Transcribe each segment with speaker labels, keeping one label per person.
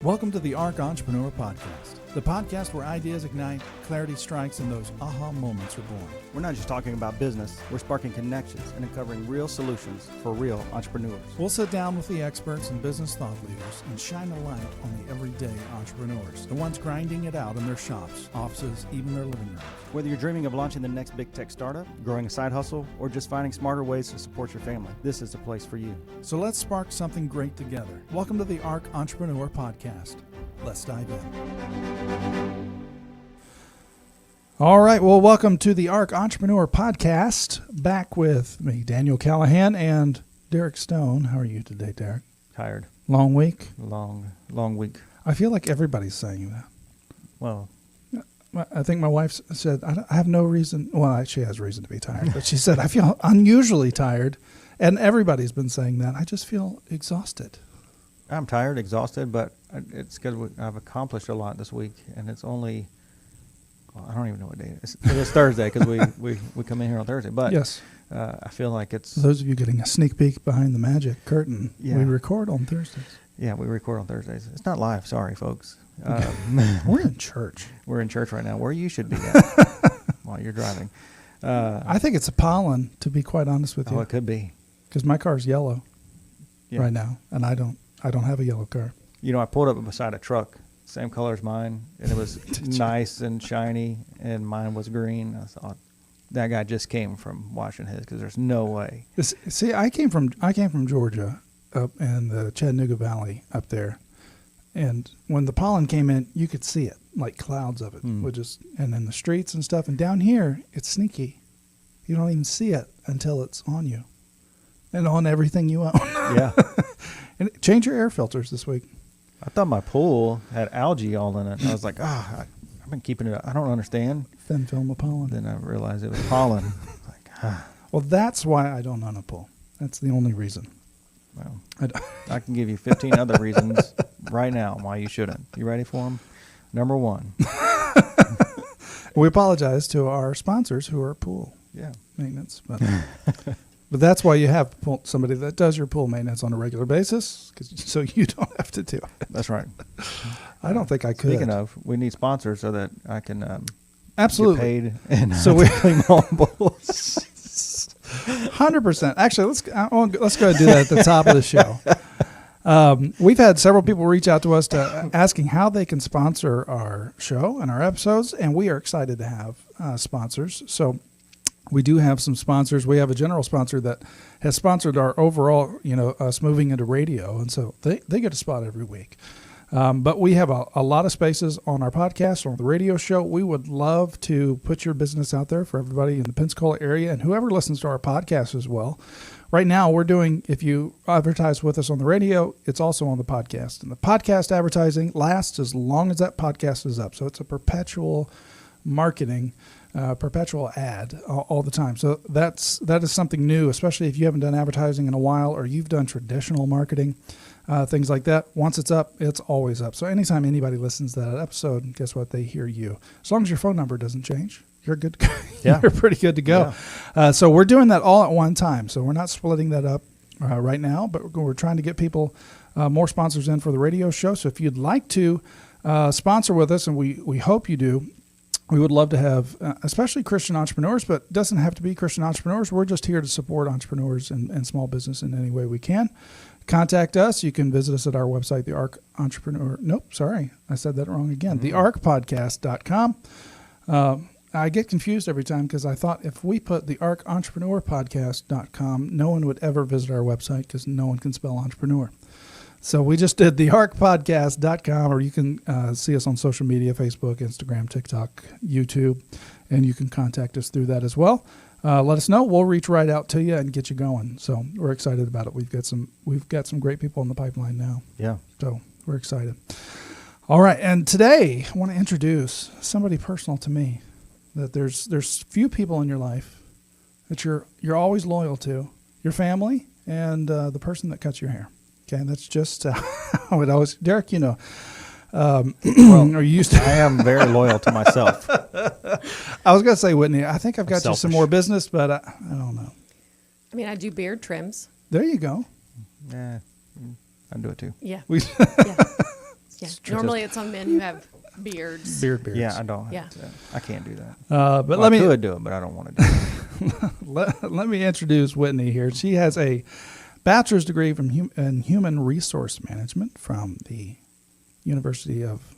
Speaker 1: Welcome to the ARC Entrepreneur Podcast, the podcast where ideas ignite, clarity strikes, and those aha moments are born.
Speaker 2: We're not just talking about business, we're sparking connections and uncovering real solutions for real entrepreneurs.
Speaker 1: We'll sit down with the experts and business thought leaders and shine a light on the everyday entrepreneurs, the ones grinding it out in their shops, offices, even their living rooms.
Speaker 2: Whether you're dreaming of launching the next big tech startup, growing a side hustle, or just finding smarter ways to support your family, this is the place for you.
Speaker 1: So let's spark something great together. Welcome to the ARC Entrepreneur Podcast. Let's dive in. All right. Well, welcome to the ARC Entrepreneur Podcast. Back with me, Daniel Callahan and Derek Stone. How are you today, Derek?
Speaker 2: Tired.
Speaker 1: Long week?
Speaker 2: Long week.
Speaker 1: I feel like everybody's saying that.
Speaker 2: Well,
Speaker 1: I think my wife said, I have no reason. Well, she has reason to be tired, but she said, I feel unusually tired. And everybody's been saying that. I just feel exhausted.
Speaker 2: I'm tired, exhausted, but it's because I've accomplished a lot this week, and it's only, well, I don't even know what day it is. It's Thursday because we come in here on Thursday. But
Speaker 1: yes,
Speaker 2: I feel like it's...
Speaker 1: For those of you getting a sneak peek behind the magic curtain, we record on Thursdays.
Speaker 2: Yeah, we record on Thursdays. It's not live. Sorry, folks.
Speaker 1: We're in church.
Speaker 2: We're in church right now, where you should be at while you're driving.
Speaker 1: I think it's a pollen, to be quite honest with you.
Speaker 2: Oh, it could be.
Speaker 1: Because my car's yellow right now, and I don't have a yellow car.
Speaker 2: You know, I pulled up beside a truck, same color as mine, and it was nice and shiny, and mine was green. I thought, that guy just came from washing his, because there's no way.
Speaker 1: See, I came from Georgia, up in the Chattanooga Valley up there, and when the pollen came in, you could see it, like clouds of it, and in the streets and stuff. And down here, it's sneaky. You don't even see it until it's on you, and on everything you own.
Speaker 2: Yeah.
Speaker 1: And change your air filters this week.
Speaker 2: I thought my pool had algae all in it. I was like, I've been keeping it. I don't understand.
Speaker 1: Thin film of pollen.
Speaker 2: Then I realized it was pollen.
Speaker 1: Well, that's why I don't own a pool. That's the only reason.
Speaker 2: Well, I can give you 15 other reasons right now why you shouldn't. You ready for them? Number one.
Speaker 1: We apologize to our sponsors who are pool maintenance. But that's why you have somebody that does your pool maintenance on a regular basis, so you don't have to do it.
Speaker 2: That's right. I
Speaker 1: don't think I could.
Speaker 2: Speaking of, we need sponsors so that I can
Speaker 1: absolutely
Speaker 2: get paid and
Speaker 1: so we
Speaker 2: clean my own pools.
Speaker 1: 100%. Actually, let's go ahead and do that at the top of the show. We've had several people reach out to us asking how they can sponsor our show and our episodes, and we are excited to have sponsors. So we do have some sponsors. We have a general sponsor that has sponsored our overall, us moving into radio, and so they get a spot every week. But we have a lot of spaces on our podcast, on the radio show. We would love to put your business out there for everybody in the Pensacola area and whoever listens to our podcast as well. Right now, we're doing, if you advertise with us on the radio, it's also on the podcast. And the podcast advertising lasts as long as that podcast is up. So it's a perpetual marketing, perpetual ad all the time. So that is something new, especially if you haven't done advertising in a while or you've done traditional marketing. Things like that. Once it's up, it's always up. So anytime anybody listens to that episode, guess what? They hear you. As long as your phone number doesn't change, you're good. You're pretty good to go. Yeah. So we're doing that all at one time. So we're not splitting that up right now, but we're trying to get people, more sponsors in for the radio show. So if you'd like to sponsor with us, and we hope you do, we would love to have, especially Christian entrepreneurs, but it doesn't have to be Christian entrepreneurs. We're just here to support entrepreneurs and small business in any way we can. Contact us. You can visit us at our website, the ARC Entrepreneur. Nope, sorry. I said that wrong again. TheArcPodcast.com. I get confused every time because I thought if we put the ARC Entrepreneur Podcast.com, no one would ever visit our website because no one can spell entrepreneur. So we just did thearcpodcast.com, or you can see us on social media, Facebook, Instagram, TikTok, YouTube, and you can contact us through that as well. Let us know. We'll reach right out to you and get you going. So we're excited about it. We've got some great people in the pipeline now. Yeah. So we're excited. All right. And today I want to introduce somebody personal to me that there's few people in your life that you're always loyal to, your family and the person that cuts your hair. Okay. That's just how it always, Derek, are you used to?
Speaker 2: I am very loyal to myself.
Speaker 1: I was going to say, Whitney, I think I've got you some more business, but I don't know.
Speaker 3: I mean, I do beard trims.
Speaker 1: There you go.
Speaker 2: Yeah, I do it too.
Speaker 3: Yeah.
Speaker 1: We,
Speaker 3: yeah. Yeah.
Speaker 1: It's true.
Speaker 3: Normally it's on men who have beards.
Speaker 1: Beards.
Speaker 2: Yeah, I don't.
Speaker 3: Yeah.
Speaker 2: Have to. I can't do that.
Speaker 1: But
Speaker 2: Well,
Speaker 1: let
Speaker 2: I
Speaker 1: me
Speaker 2: could do it, but I don't want to do it.
Speaker 1: let me introduce Whitney here. She has a bachelor's degree in human resource management from the University of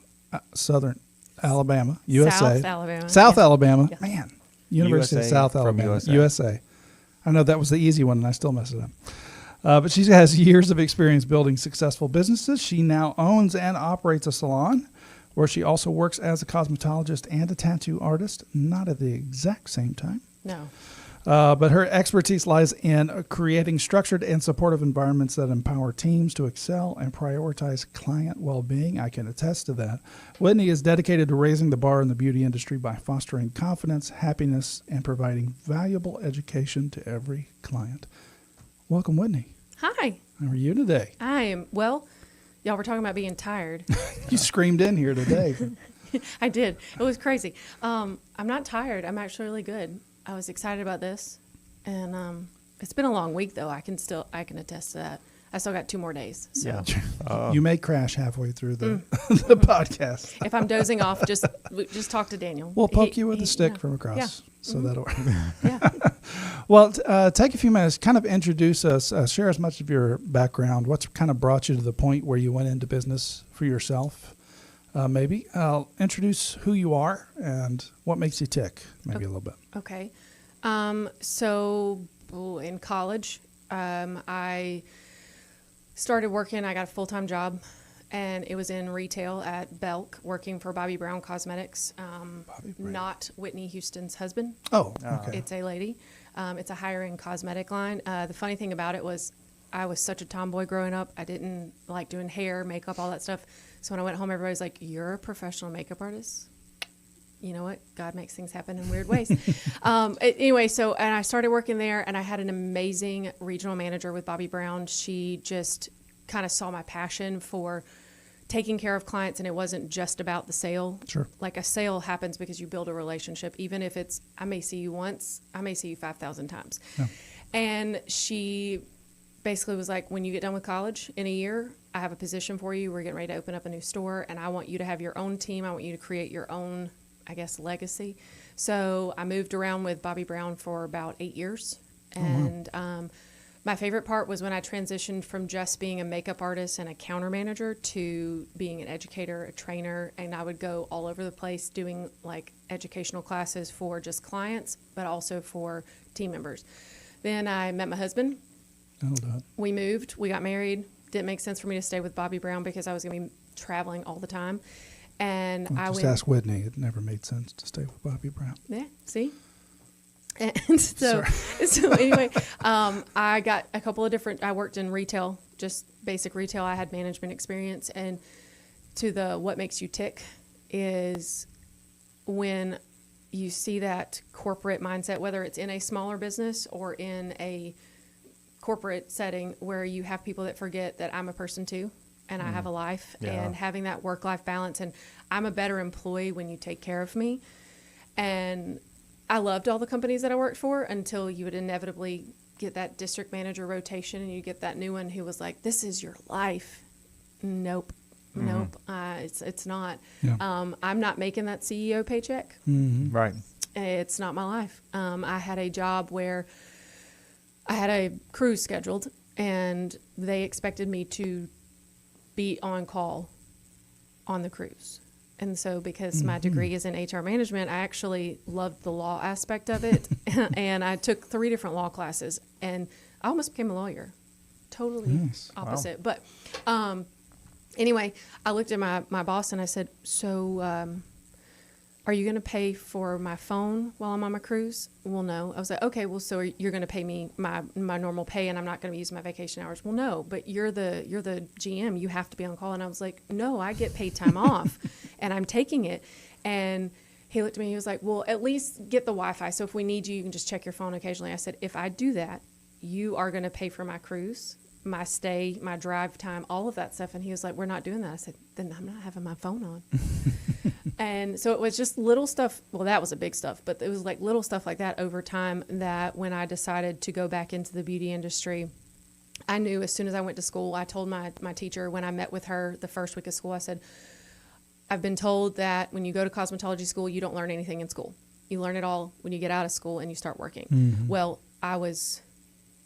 Speaker 1: Southern Alabama, USA.
Speaker 3: South Alabama.
Speaker 1: South
Speaker 3: Yeah.
Speaker 1: Alabama.
Speaker 3: Yeah.
Speaker 1: Man. University of
Speaker 2: USA
Speaker 1: South
Speaker 2: from
Speaker 1: Alabama.
Speaker 2: USA.
Speaker 1: USA. I know that was the easy one, and I still mess it up. But she has years of experience building successful businesses. She now owns and operates a salon where she also works as a cosmetologist and a tattoo artist, not at the exact same time.
Speaker 3: No.
Speaker 1: But her expertise lies in creating structured and supportive environments that empower teams to excel and prioritize client well-being. I can attest to that. Whitney is dedicated to raising the bar in the beauty industry by fostering confidence, happiness, and providing valuable education to every client. Welcome, Whitney.
Speaker 3: Hi.
Speaker 1: How are you today?
Speaker 3: I am, well, y'all were talking about being tired.
Speaker 1: You screamed in here today.
Speaker 3: I did. It was crazy. I'm not tired. I'm actually really good. I was excited about this. And it's been a long week, though. I can attest to that. I still got 2 more days. So
Speaker 2: Yeah.
Speaker 1: You may crash halfway through the, the podcast.
Speaker 3: if I'm dozing off, just talk to Daniel.
Speaker 1: We'll poke you with a stick
Speaker 3: yeah.
Speaker 1: from across.
Speaker 3: Yeah.
Speaker 1: So that'll work.
Speaker 3: Yeah.
Speaker 1: Well, take a few minutes, kind of introduce us, share as much of your background, what's kind of brought you to the point where you went into business for yourself, maybe. Introduce who you are and what makes you tick, maybe a little bit.
Speaker 3: Okay. So in college, I started working. I got a full-time job, and it was in retail at Belk, working for Bobby Brown Cosmetics.
Speaker 1: Bobby Brown.
Speaker 3: Not Whitney Houston's husband.
Speaker 1: Oh, okay.
Speaker 3: It's a lady. It's a higher-end cosmetic line. The funny thing about it was I was such a tomboy growing up. I didn't like doing hair, makeup, all that stuff. So when I went home, everybody was like, "You're a professional makeup artist?" You know what? God makes things happen in weird ways. Anyway, and I started working there, and I had an amazing regional manager with Bobby Brown. She just kind of saw my passion for taking care of clients, and it wasn't just about the sale.
Speaker 1: Sure.
Speaker 3: Like a sale happens because you build a relationship, even if it's, I may see you once, I may see you 5,000 times.
Speaker 1: Yeah.
Speaker 3: And she basically was like, when you get done with college in a year, I have a position for you. We're getting ready to open up a new store, and I want you to have your own team. I want you to create your own, I guess, legacy. So I moved around with Bobby Brown for about 8 years. And my favorite part was when I transitioned from just being a makeup artist and a counter manager to being an educator, a trainer, and I would go all over the place doing like educational classes for just clients, but also for team members. Then I met my husband.
Speaker 1: That'll do it.
Speaker 3: We moved. We got married. Didn't make sense for me to stay with Bobby Brown because I was going to be traveling all the time. And I
Speaker 1: Just
Speaker 3: went.
Speaker 1: ask Whitney. It never made sense to stay with Bobby Brown.
Speaker 3: Yeah, see? And so anyway, I got a couple of different, I worked in retail, just basic retail. I had management experience. And to the what makes you tick is when you see that corporate mindset, whether it's in a smaller business or in a corporate setting where you have people that forget that I'm a person too. And I have a life, and having that work-life balance. And I'm a better employee when you take care of me. And I loved all the companies that I worked for until you would inevitably get that district manager rotation and you get that new one who was like, this is your life. Nope. It's not.
Speaker 1: Yeah.
Speaker 3: I'm not making that CEO paycheck.
Speaker 1: Mm-hmm.
Speaker 2: Right.
Speaker 3: It's not my life. I had a job where I had a cruise scheduled, and they expected me to be on call on the cruise. And so because my degree is in HR management, I actually loved the law aspect of it. And I took 3 different law classes, and I almost became a lawyer. Totally
Speaker 1: Nice.
Speaker 3: opposite. Wow. But anyway, I looked at my boss and I said, so are you going to pay for my phone while I'm on my cruise? Well, no. I was like, okay, well, so you're going to pay me my normal pay, and I'm not going to use my vacation hours. Well, no, but you're the GM. You have to be on call. And I was like, no, I get paid time off, and I'm taking it. And he looked at me. He was like, well, at least get the Wi-Fi. So if we need you, you can just check your phone occasionally. I said, if I do that, you are going to pay for my cruise, my stay, my drive time, all of that stuff. And he was like, we're not doing that. I said, then I'm not having my phone on. And so it was just little stuff. Well, that was a big stuff, but it was like little stuff like that over time that when I decided to go back into the beauty industry, I knew as soon as I went to school, I told my teacher when I met with her the first week of school, I said, I've been told that when you go to cosmetology school, you don't learn anything in school. You learn it all when you get out of school and you start working.
Speaker 1: Mm-hmm.
Speaker 3: Well, I was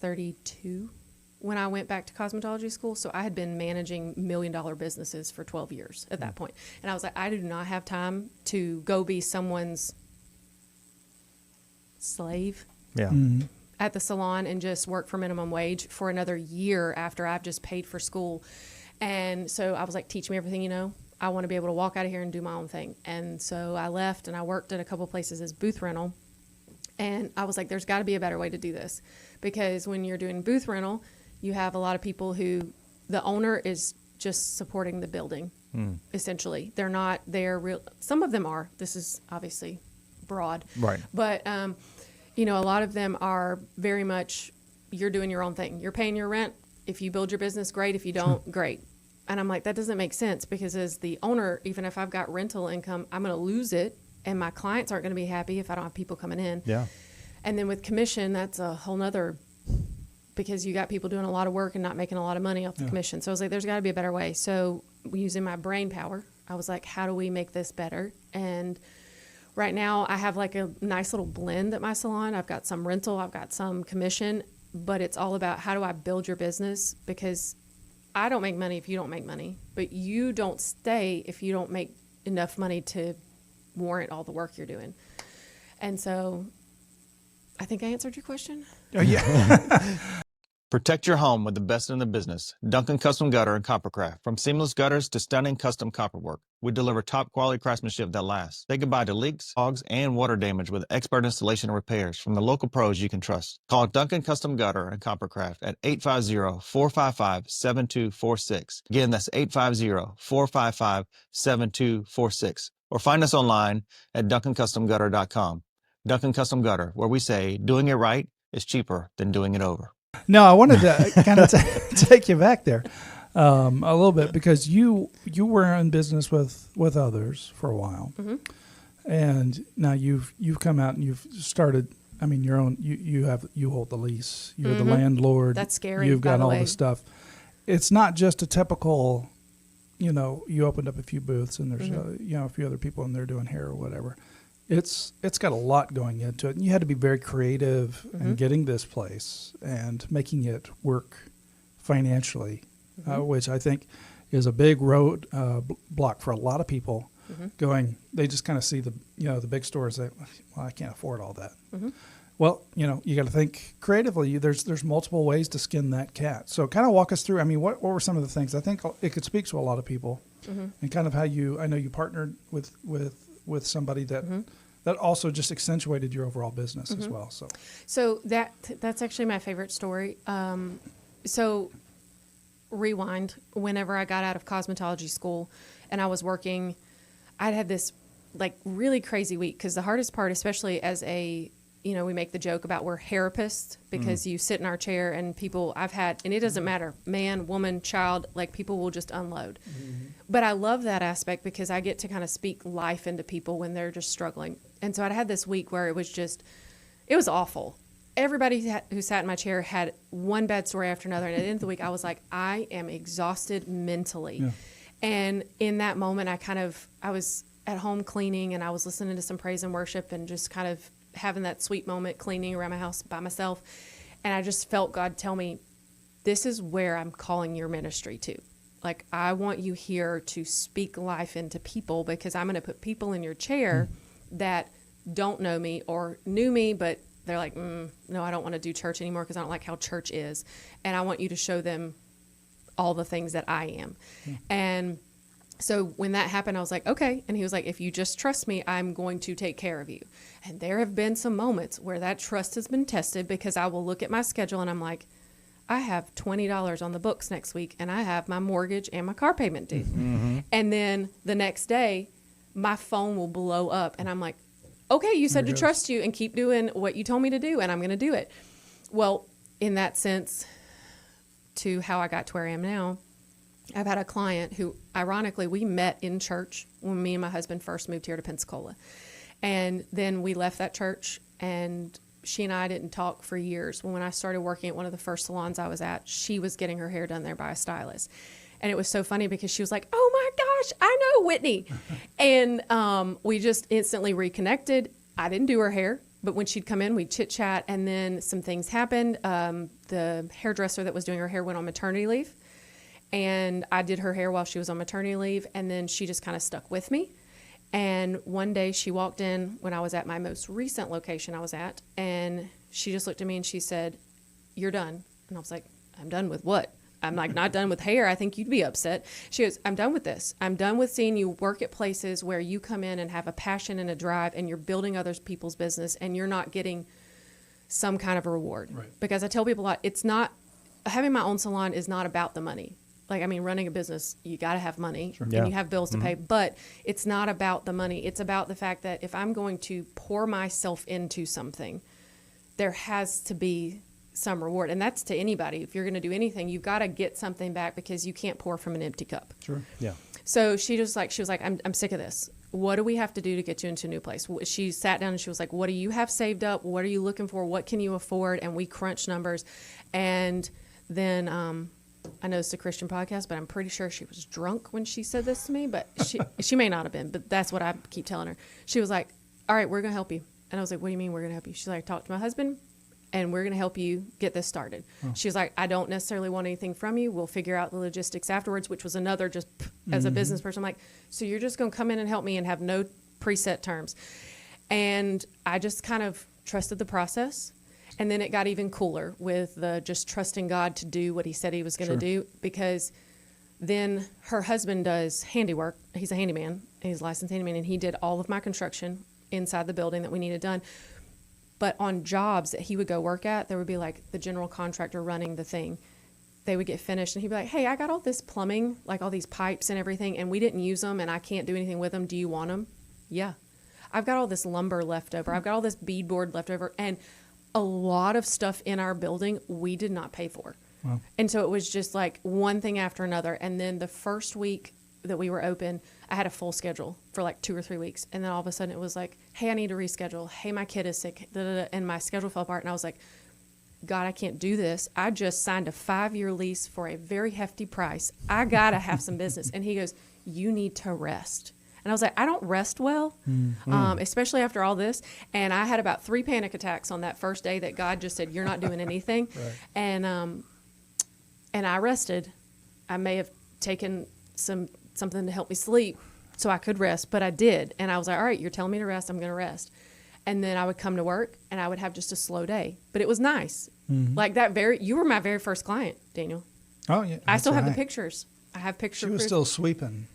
Speaker 3: 32 when I went back to cosmetology school. So I had been managing $1 million businesses for 12 years at that point. And I was like, I do not have time to go be someone's slave
Speaker 2: Yeah.
Speaker 1: Mm-hmm.
Speaker 3: at the salon and just work for minimum wage for another year after I've just paid for school. And so I was like, teach me everything you know. I want to be able to walk out of here and do my own thing. And so I left and I worked at a couple places as booth rental. And I was like, there's got to be a better way to do this. Because when you're doing booth rental, you have a lot of people who the owner is just supporting the building, essentially. They're not there real. Some of them are. This is obviously broad.
Speaker 2: Right.
Speaker 3: But, you know, a lot of them are very much, you're doing your own thing. You're paying your rent. If you build your business, great. If you don't, great. And I'm like, that doesn't make sense because as the owner, even if I've got rental income, I'm going to lose it. And my clients aren't going to be happy if I don't have people coming in.
Speaker 2: Yeah.
Speaker 3: And then with commission, that's a whole nother, because you got people doing a lot of work and not making a lot of money off the commission. So I was like, there's got to be a better way. So using my brain power, I was like, how do we make this better? And right now I have like a nice little blend at my salon. I've got some rental, I've got some commission, but it's all about how do I build your business? Because I don't make money if you don't make money, but you don't stay if you don't make enough money to warrant all the work you're doing. And so I think I answered your question.
Speaker 1: Oh, yeah.
Speaker 4: Protect your home with the best in the business. Duncan Custom Gutter and Coppercraft. From seamless gutters to stunning custom copper work, we deliver top quality craftsmanship that lasts. Say goodbye to leaks, fogs, and water damage with expert installation and repairs from the local pros you can trust. Call Duncan Custom Gutter and Coppercraft at 850-455-7246. Again, that's 850-455-7246. Or find us online at duncancustomgutter.com. Duncan Custom Gutter, where we say doing it right is cheaper than doing it over.
Speaker 1: No, I wanted to kind of take you back there a little bit because you were in business with others for a while, and now you've come out and you've started. I mean, your own. You hold the lease. You're the landlord.
Speaker 3: That's scary.
Speaker 1: You've got
Speaker 3: by the
Speaker 1: all
Speaker 3: way.
Speaker 1: the stuff. It's not just a typical. You know, you opened up a few booths and there's a few other people in there doing hair or whatever. It's got a lot going into it, and you had to be very creative in getting this place and making it work financially, which I think is a big road block for a lot of people. Going, they just kind of see the big stores that, well, I can't afford all that. Well, you got to think creatively. There's multiple ways to skin that cat. So kind of walk us through. I mean, what were some of the things? I think it could speak to a lot of people, and kind of how I know you partnered with somebody that also just accentuated your overall business as well.
Speaker 3: So that's actually my favorite story. So rewind, whenever I got out of cosmetology school and I was working, I'd had this like really crazy week because the hardest part, especially as we make the joke about we're therapists because you sit in our chair and people I've had, and it doesn't matter, man, woman, child, like people will just unload. But I love that aspect because I get to kind of speak life into people when they're just struggling. And so I'd had this week where it was awful. Everybody who sat in my chair had one bad story after another. And at the end of the week, I was like, I am exhausted mentally. Yeah. And in that moment, I was at home cleaning and I was listening to some praise and worship and just kind of having that sweet moment cleaning around my house by myself. And I just felt God tell me, this is where I'm calling your ministry to. Like, I want you here to speak life into people because I'm going to put people in your chair that don't know me or knew me, but they're like, no, I don't want to do church anymore because I don't like how church is. And I want you to show them all the things that I am. And so when that happened, I was like, okay. And he was like, if you just trust me, I'm going to take care of you. And there have been some moments where that trust has been tested because I will look at my schedule and I'm like, I have $20 on the books next week and I have my mortgage and my car payment due. And then the next day, my phone will blow up and I'm like, okay, you said to trust you and keep doing what you told me to do and I'm going to do it. Well, in that sense, to how I got to where I am now, I've had a client who, ironically, we met in church when me and my husband first moved here to Pensacola. And then we left that church and she and I didn't talk for years. When I started working at one of the first salons I was at, she was getting her hair done there by a stylist. And it was so funny because she was like, oh my gosh, I know Whitney. And we just instantly reconnected. I didn't do her hair, but when she'd come in, we'd chit chat, and then some things happened. The hairdresser that was doing her hair went on maternity leave, and I did her hair while she was on maternity leave, and then she just kind of stuck with me. And one day she walked in when I was at my most recent location I was at, and she just looked at me and she said, you're done. And I was like, I'm done with what? I'm like, not done with hair. I think you'd be upset. She goes, I'm done with this. I'm done with seeing you work at places where you come in and have a passion and a drive, and you're building other people's business, and you're not getting some kind of a reward.
Speaker 1: Right.
Speaker 3: Because I tell people a lot, it's not, having my own salon is not about the money. Like, I mean, running a business, you got to have money,
Speaker 1: Sure.
Speaker 3: and
Speaker 2: Yeah.
Speaker 3: you have bills to pay, but it's not about the money. It's about the fact that if I'm going to pour myself into something, there has to be some reward. And that's to anybody. If you're going to do anything, you've got to get something back, because you can't pour from an empty cup.
Speaker 1: Sure.
Speaker 2: Yeah.
Speaker 3: So she was like, I'm sick of this. What do we have to do to get you into a new place? She sat down and she was like, what do you have saved up? What are you looking for? What can you afford? And we crunched numbers. And then, I know it's a Christian podcast, but I'm pretty sure she was drunk when she said this to me, but she may not have been, but that's what I keep telling her. She was like, all right, we're going to help you. And I was like, what do you mean we're going to help you? She's like, talk to my husband, and we're going to help you get this started. Oh. She was like, I don't necessarily want anything from you. We'll figure out the logistics afterwards, which was another just as a business person. I'm like, so you're just going to come in and help me and have no preset terms. And I just kind of trusted the process. And then it got even cooler with the just trusting God to do what he said he was going to do, because then her husband does handiwork. He's a handyman. He's a licensed handyman, and he did all of my construction inside the building that we needed done. But on jobs that he would go work at, there would be like the general contractor running the thing. They would get finished, and he'd be like, hey, I got all this plumbing, like all these pipes and everything, and we didn't use them, and I can't do anything with them. Do you want them? Yeah. I've got all this lumber left over. I've got all this beadboard left over. And a lot of stuff in our building we did not pay for.
Speaker 1: Wow.
Speaker 3: And so it was just like one thing after another. And then the first week that we were open, I had a full schedule for like 2 or 3 weeks. And then all of a sudden it was like, hey, I need to reschedule. Hey, my kid is sick. And my schedule fell apart. And I was like, God, I can't do this. I just signed a 5-year lease for a very hefty price. I got to have some business. And he goes, you need to rest. And I was like, I don't rest well, especially after all this. And I had about 3 panic attacks on that first day that God just said, you're not doing anything.
Speaker 1: Right.
Speaker 3: And I rested. I may have taken something to help me sleep so I could rest, but I did. And I was like, all right, you're telling me to rest, I'm going to rest. And then I would come to work and I would have just a slow day. But it was nice.
Speaker 1: Mm-hmm.
Speaker 3: Like you were my very first client, Daniel.
Speaker 1: Oh, yeah.
Speaker 3: I still have the
Speaker 1: right.
Speaker 3: pictures. I have pictures.
Speaker 1: She was still sweeping.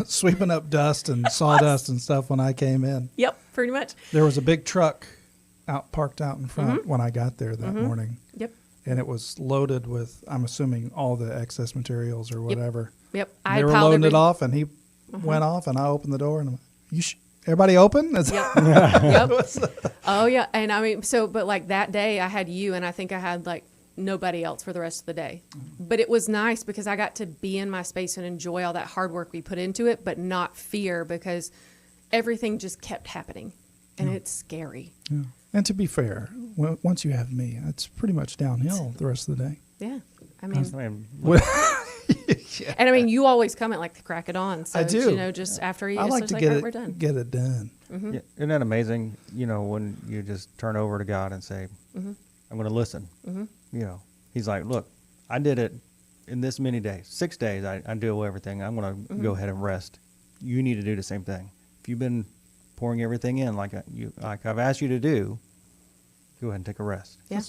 Speaker 1: Sweeping up dust and sawdust and stuff when I came in.
Speaker 3: Yep, pretty much.
Speaker 1: There was a big truck parked out in front when I got there that morning.
Speaker 3: Yep.
Speaker 1: And it was loaded with, I'm assuming, all the excess materials or whatever.
Speaker 3: Yep.
Speaker 1: They were loading it off, and he went off, and I opened the door, and I'm like, everybody open?
Speaker 3: Yep. Yep. Oh, yeah. And I mean, but like that day I had you, and I think I had like nobody else for the rest of the day. But it was nice because I got to be in my space and enjoy all that hard work we put into it, but not fear, because everything just kept happening, and it's scary.
Speaker 1: Yeah. And to be fair, once you have me, it's pretty much downhill the rest of the day.
Speaker 3: Yeah. I mean,
Speaker 1: Yeah.
Speaker 3: and I mean, you always come at like the crack of dawn. So,
Speaker 1: I do.
Speaker 3: You know, just after you,
Speaker 1: I like
Speaker 3: it's
Speaker 1: to
Speaker 3: like, all right, we're done.
Speaker 1: get it done.
Speaker 3: Mm-hmm.
Speaker 2: Yeah. Isn't that amazing? You know, when you just turn over to God and say,
Speaker 3: Mm-hmm.
Speaker 2: I'm going to listen.
Speaker 3: Mm-hmm.
Speaker 2: You know, he's like, look, I did it in this many days. 6 days, I do everything. I'm going to go ahead and rest. You need to do the same thing. If you've been pouring everything in like I've asked you to do, go ahead and take a rest.
Speaker 3: Yeah.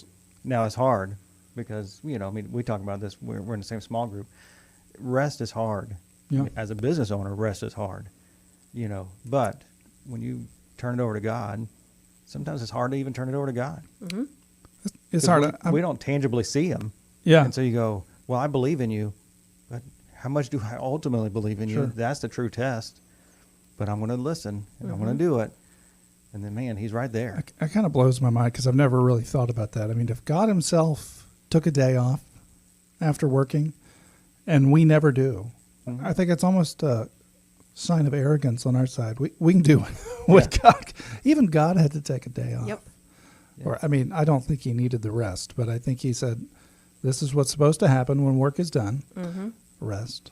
Speaker 2: Now it's hard because, you know, I mean, we talk about this. We're in the same small group. Rest is hard.
Speaker 1: Yeah.
Speaker 2: As a business owner, rest is hard. You know, but when you turn it over to God, sometimes it's hard to even turn it over to God.
Speaker 3: Mm-hmm.
Speaker 1: It's hard.
Speaker 2: We don't tangibly see him.
Speaker 1: Yeah.
Speaker 2: And so you go, well, I believe in you, but how much do I ultimately believe in
Speaker 1: Sure.
Speaker 2: you? That's the true test. But I'm going to listen, and I'm going to do it. And then, man, he's right there.
Speaker 1: It kind of blows my mind because I've never really thought about that. I mean, if God himself took a day off after working and we never do, I think it's almost a sign of arrogance on our side. We can do what God, even God had to take a day off.
Speaker 3: Yep.
Speaker 1: Or, I mean, I don't think he needed the rest, but I think he said, this is what's supposed to happen when work is done.
Speaker 3: Mm-hmm.
Speaker 1: Rest,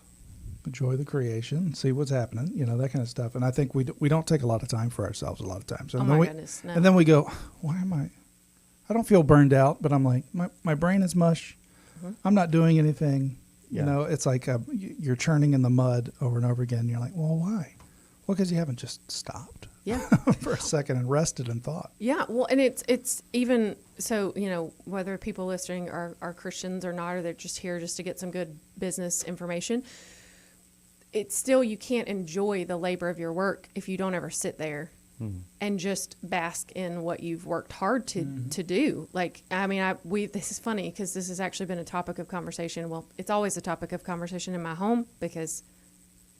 Speaker 1: enjoy the creation, see what's happening, that kind of stuff. And I think we don't take a lot of time for ourselves a lot of times. And
Speaker 3: Oh
Speaker 1: then
Speaker 3: my goodness, no.
Speaker 1: And then we go, why am I don't feel burned out, but I'm like, my brain is mush.
Speaker 3: Mm-hmm.
Speaker 1: I'm not doing anything.
Speaker 2: Yeah.
Speaker 1: It's like you're churning in the mud over and over again. You're like, well, why? Well, because you haven't just stopped
Speaker 3: Yeah.
Speaker 1: for a second and rested and thought.
Speaker 3: Yeah, well, and it's even so, whether people listening are Christians or not, or they're just here just to get some good business information, it's still, you can't enjoy the labor of your work if you don't ever sit there and just bask in what you've worked hard to do. Like, I mean, this is funny because this has actually been a topic of conversation. Well, it's always a topic of conversation in my home because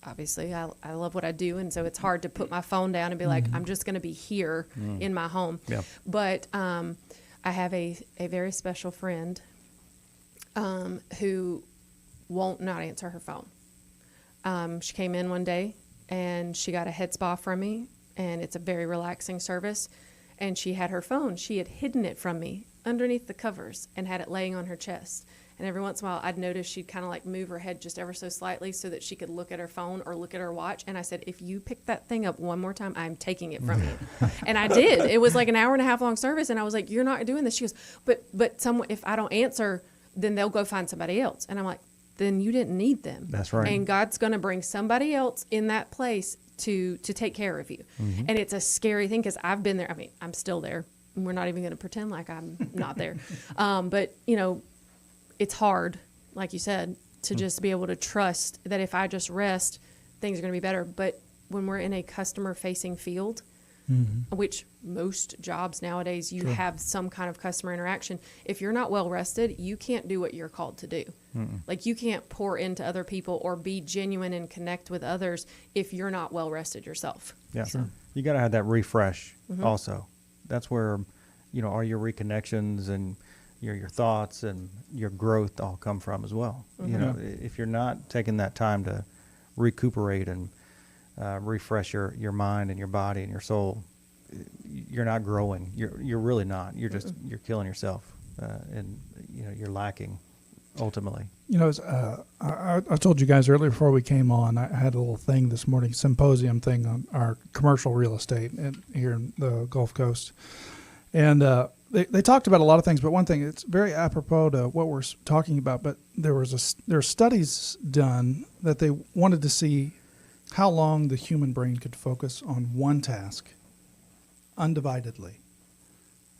Speaker 3: obviously I love what I do, and so it's hard to put my phone down and be like, I'm just going to be here in my home.
Speaker 2: Yeah.
Speaker 3: But I have a very special friend who won't not answer her phone. She came in one day and she got a head spa from me, and it's a very relaxing service, and she had her phone. She had hidden it from me underneath the covers and had it laying on her chest. And every once in a while, I'd notice she'd kind of like move her head just ever so slightly so that she could look at her phone or look at her watch. And I said, if you pick that thing up one more time, I'm taking it from you. And I did. It was like an 1.5 hour long service. And I was like, you're not doing this. She goes, but if I don't answer, then they'll go find somebody else. And I'm like, then you didn't need them.
Speaker 2: That's right.
Speaker 3: And God's going to bring somebody else in that place to take care of you. And it's a scary thing because I've been there. I mean, I'm still there. We're not even going to pretend like I'm not there. But, it's hard, like you said, to just be able to trust that if I just rest, things are going to be better. But when we're in a customer-facing field, which most jobs nowadays, you have some kind of customer interaction. If you're not well rested, you can't do what you're called to do. Like, you can't pour into other people or be genuine and connect with others if you're not well rested yourself.
Speaker 2: Yeah.
Speaker 3: So.
Speaker 2: You got to have that refresh also. That's where, all your reconnections and your thoughts and your growth all come from as well. If you're not taking that time to recuperate and refresh your mind and your body and your soul, you're not growing. You're really not. You're just you're killing yourself, and you're lacking ultimately.
Speaker 1: I told you guys earlier before we came on, I had a little thing this morning, symposium thing on our commercial real estate here in the Gulf Coast, and they talked about a lot of things, but one thing, it's very apropos to what we're talking about, but there are studies done that they wanted to see how long the human brain could focus on one task undividedly.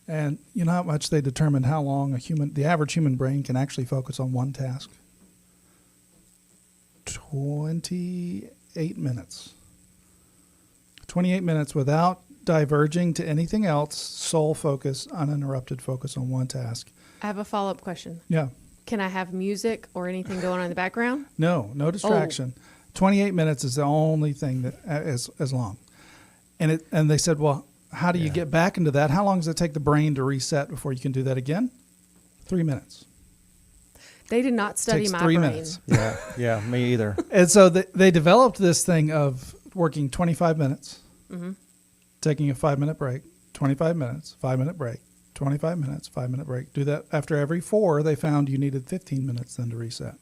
Speaker 1: And you know how much they determined how long the average human brain can actually focus on one task? 28 minutes. 28 minutes without diverging to anything else, sole focus, uninterrupted focus on one task.
Speaker 3: I have a follow-up question.
Speaker 1: Yeah.
Speaker 3: Can I have music or anything going on in the background?
Speaker 1: No distraction. 28 minutes is the only thing that is as long. And they said, well, how do you get back into that? How long does it take the brain to reset before you can do that again? 3 minutes.
Speaker 3: They did not study
Speaker 1: Takes
Speaker 3: my
Speaker 1: 3
Speaker 3: brain.
Speaker 1: minutes.
Speaker 2: Yeah, me either.
Speaker 1: And so they developed this thing of working 25 minutes, taking a 5-minute break, 25 minutes, 5-minute break, 25 minutes, 5-minute break. Do that after every 4. They found you needed 15 minutes then to reset.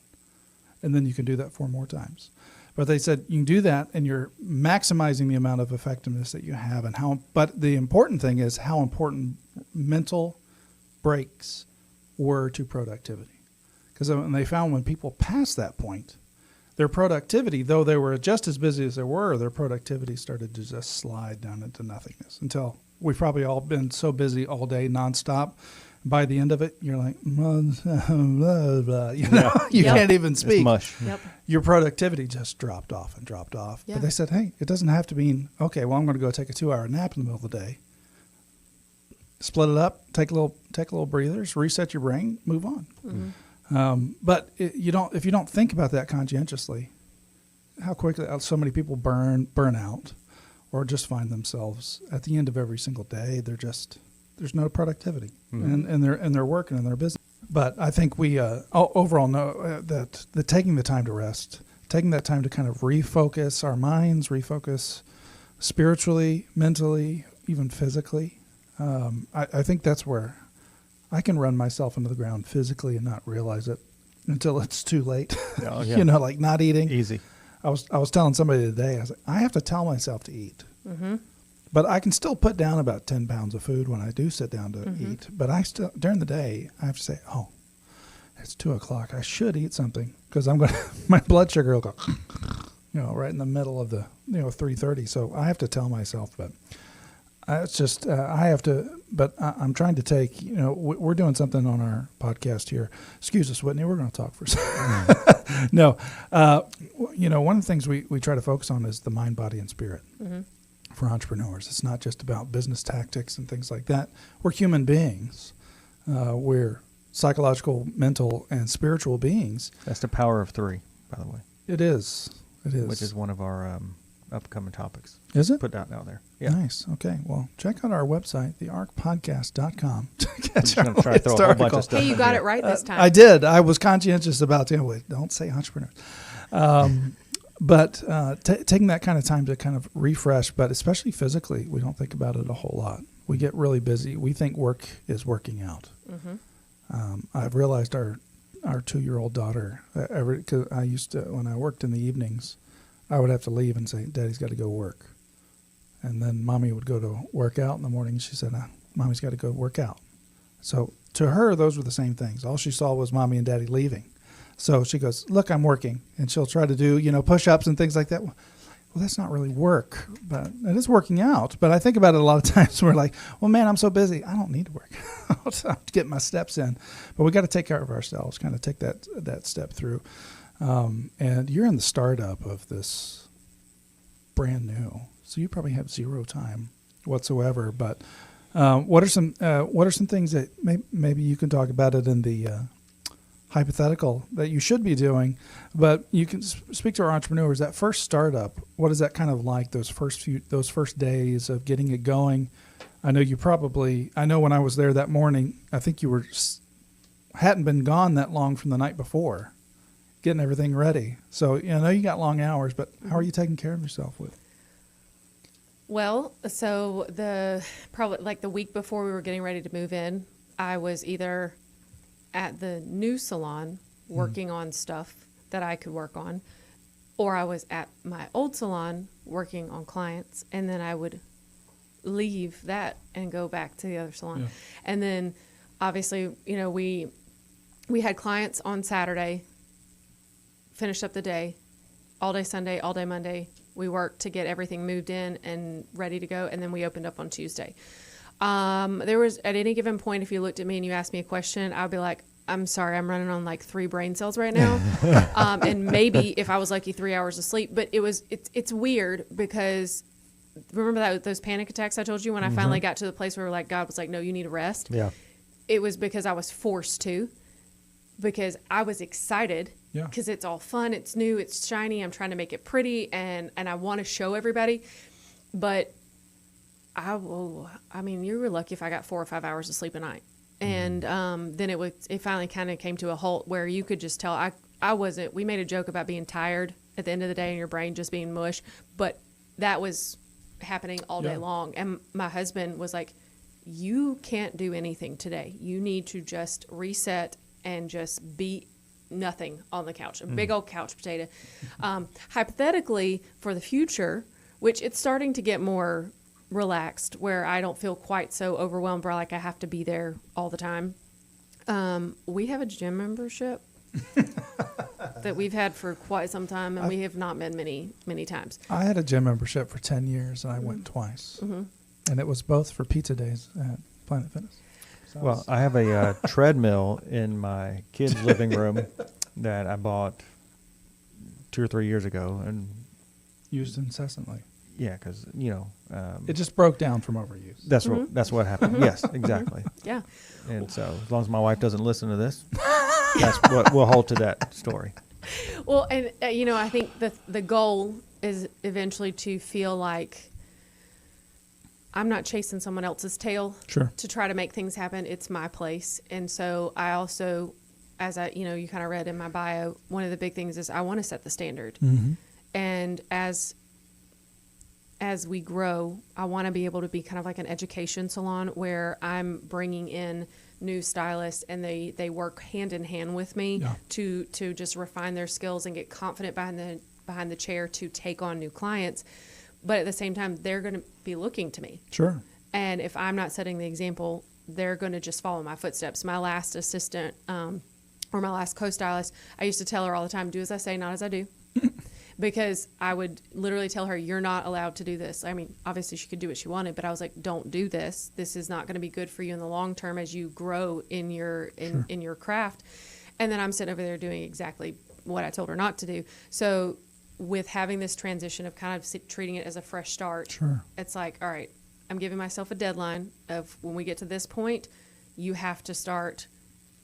Speaker 1: And then you can do that 4 more times. But they said you can do that and you're maximizing the amount of effectiveness that you have. But the important thing is how important mental breaks were to productivity. Because they found when people passed that point, their productivity, though they were just as busy as they were, their productivity started to just slide down into nothingness until we've probably all been so busy all day nonstop. By the end of it, you're like, blah, blah, blah. You can't even speak.
Speaker 2: It's mush.
Speaker 3: Yep.
Speaker 1: Your productivity just dropped off.
Speaker 3: Yeah.
Speaker 1: But they said, hey, it doesn't have to mean, okay, well, I'm going to go take a 2-hour nap in the middle of the day. Split it up, take a little breathers, reset your brain, move on. But if you don't think about that conscientiously, how quickly so many people burn out or just find themselves at the end of every single day, there's no productivity in their work and in their business. But I think we overall know that taking the time to rest, taking that time to kind of refocus our minds, refocus spiritually, mentally, even physically, I think that's where I can run myself into the ground physically and not realize it until it's too late.
Speaker 2: Oh, yeah.
Speaker 1: Like not eating.
Speaker 2: Easy.
Speaker 1: I was telling somebody today, I was like, I have to tell myself to eat. But I can still put down about 10 pounds of food when I do sit down to eat. But I still, during the day, I have to say, oh, it's 2:00. I should eat something because my blood sugar will go, right in the middle of the, 3:30. So I have to tell myself, but it's just, I have to, but I'm trying to take, we're doing something on our podcast here. Excuse us, Whitney, we're going to talk for a second. No, one of the things we try to focus on is the mind, body, and spirit. For entrepreneurs. It's not just about business tactics and things like that. We're human beings. We're psychological, mental, and spiritual beings.
Speaker 2: That's the power of 3, by the way.
Speaker 1: It is.
Speaker 2: Which is one of our upcoming topics.
Speaker 1: Is it?
Speaker 2: Put out there. Yeah.
Speaker 1: Nice. Okay. Well, check out our website, thearcpodcast.com. to
Speaker 2: I'm
Speaker 1: catch
Speaker 2: just
Speaker 1: our
Speaker 2: going to try to throw a whole bunch
Speaker 1: article.
Speaker 2: of stuff
Speaker 3: Hey, you
Speaker 2: in
Speaker 3: got
Speaker 2: here.
Speaker 3: it right this time.
Speaker 1: I did. I was conscientious about, don't say entrepreneurs. But taking that kind of time to kind of refresh, but especially physically, we don't think about it a whole lot. We get really busy. We think work is working out. I've realized our 2-year-old daughter, because I used to, when I worked in the evenings, I would have to leave and say, Daddy's got to go work. And then Mommy would go to work out in the morning. And she said, Mommy's got to go work out. So to her, those were the same things. All she saw was Mommy and Daddy leaving. So she goes, look, I'm working. And she'll try to do, push-ups and things like that. Well, that's not really work, but it is working out. But I think about it a lot of times. We're like, well, man, I'm so busy. I don't need to work out to get my steps in. But we got to take care of ourselves, kind of take that step through. And you're in the startup of this brand new. So you probably have zero time whatsoever. But what are some things that maybe you can talk about it in the hypothetical that you should be doing, but you can speak to our entrepreneurs. That first startup, what is that kind of like? Those first days of getting it going. I know when I was there that morning, I think you hadn't been gone that long from the night before, getting everything ready. So I know you got long hours, but how are you taking care of yourself with?
Speaker 3: Well, so probably like the week before we were getting ready to move in, I was either at the new salon working on stuff that I could work on, or I was at my old salon working on clients, and then I would leave that and go back to the other salon. Yeah. And then obviously, we had clients on Saturday, finished up the day, all day Sunday, all day Monday. We worked to get everything moved in and ready to go, and then we opened up on Tuesday. There was, at any given point, if you looked at me and you asked me a question, I'd be like, I'm sorry, I'm running on like 3 brain cells right now. And maybe if I was lucky, 3 hours of sleep. But it's weird because remember those panic attacks I told you when I finally got to the place where God was like, no, you need a rest.
Speaker 2: Yeah.
Speaker 3: It was because I was forced to, because I was excited because it's all fun. It's new. It's shiny. I'm trying to make it pretty and I want to show everybody. But you were lucky if I got 4 or 5 hours of sleep a night. And then it finally kind of came to a halt where you could just tell we made a joke about being tired at the end of the day and your brain just being mush, but that was happening all day long. And my husband was like, you can't do anything today. You need to just reset and just be nothing on the couch, a big old couch potato. Hypothetically, for the future, which it's starting to get more relaxed where I don't feel quite so overwhelmed where like I have to be there all the time. We have a gym membership that we've had for quite some time, and we have not been many times.
Speaker 1: I had a gym membership for 10 years and I went twice. And it was both for pizza days at Planet Fitness. So
Speaker 2: Well, I have a treadmill in my kids' living room that I bought 2 or 3 years ago, and
Speaker 1: used incessantly.
Speaker 2: yeah, because
Speaker 1: It just broke down from overuse.
Speaker 2: that's what happened. Yes, exactly.
Speaker 3: Yeah.
Speaker 2: And so, as long as my wife doesn't listen to this, that's what we'll hold to that story.
Speaker 3: Well, and I think the goal is eventually to feel like I'm not chasing someone else's tail to try to make things happen. It's my place. And so I also, as you kind of read in my bio, one of the big things is I want to set the standard.
Speaker 1: Mm-hmm.
Speaker 3: And as as we grow, I want to be able to be kind of like an education salon where I'm bringing in new stylists and they work hand in hand with me to just refine their skills and get confident behind the chair to take on new clients. But at the same time, they're going to be looking to me.
Speaker 1: Sure.
Speaker 3: And if I'm not setting the example, they're going to just follow my footsteps. My last assistant, or my last co-stylist, I used to tell her all the time, do as I say, not as I do. Because I would literally tell her, you're not allowed to do this. I mean, obviously she could do what she wanted, but I was like, don't do this. This is not going to be good for you in the long term as you grow in your in your craft. And then I'm sitting over there doing exactly what I told her not to do. So with having this transition of kind of treating it as a fresh start, it's like, all right, I'm giving myself a deadline of when we get to this point, you have to start,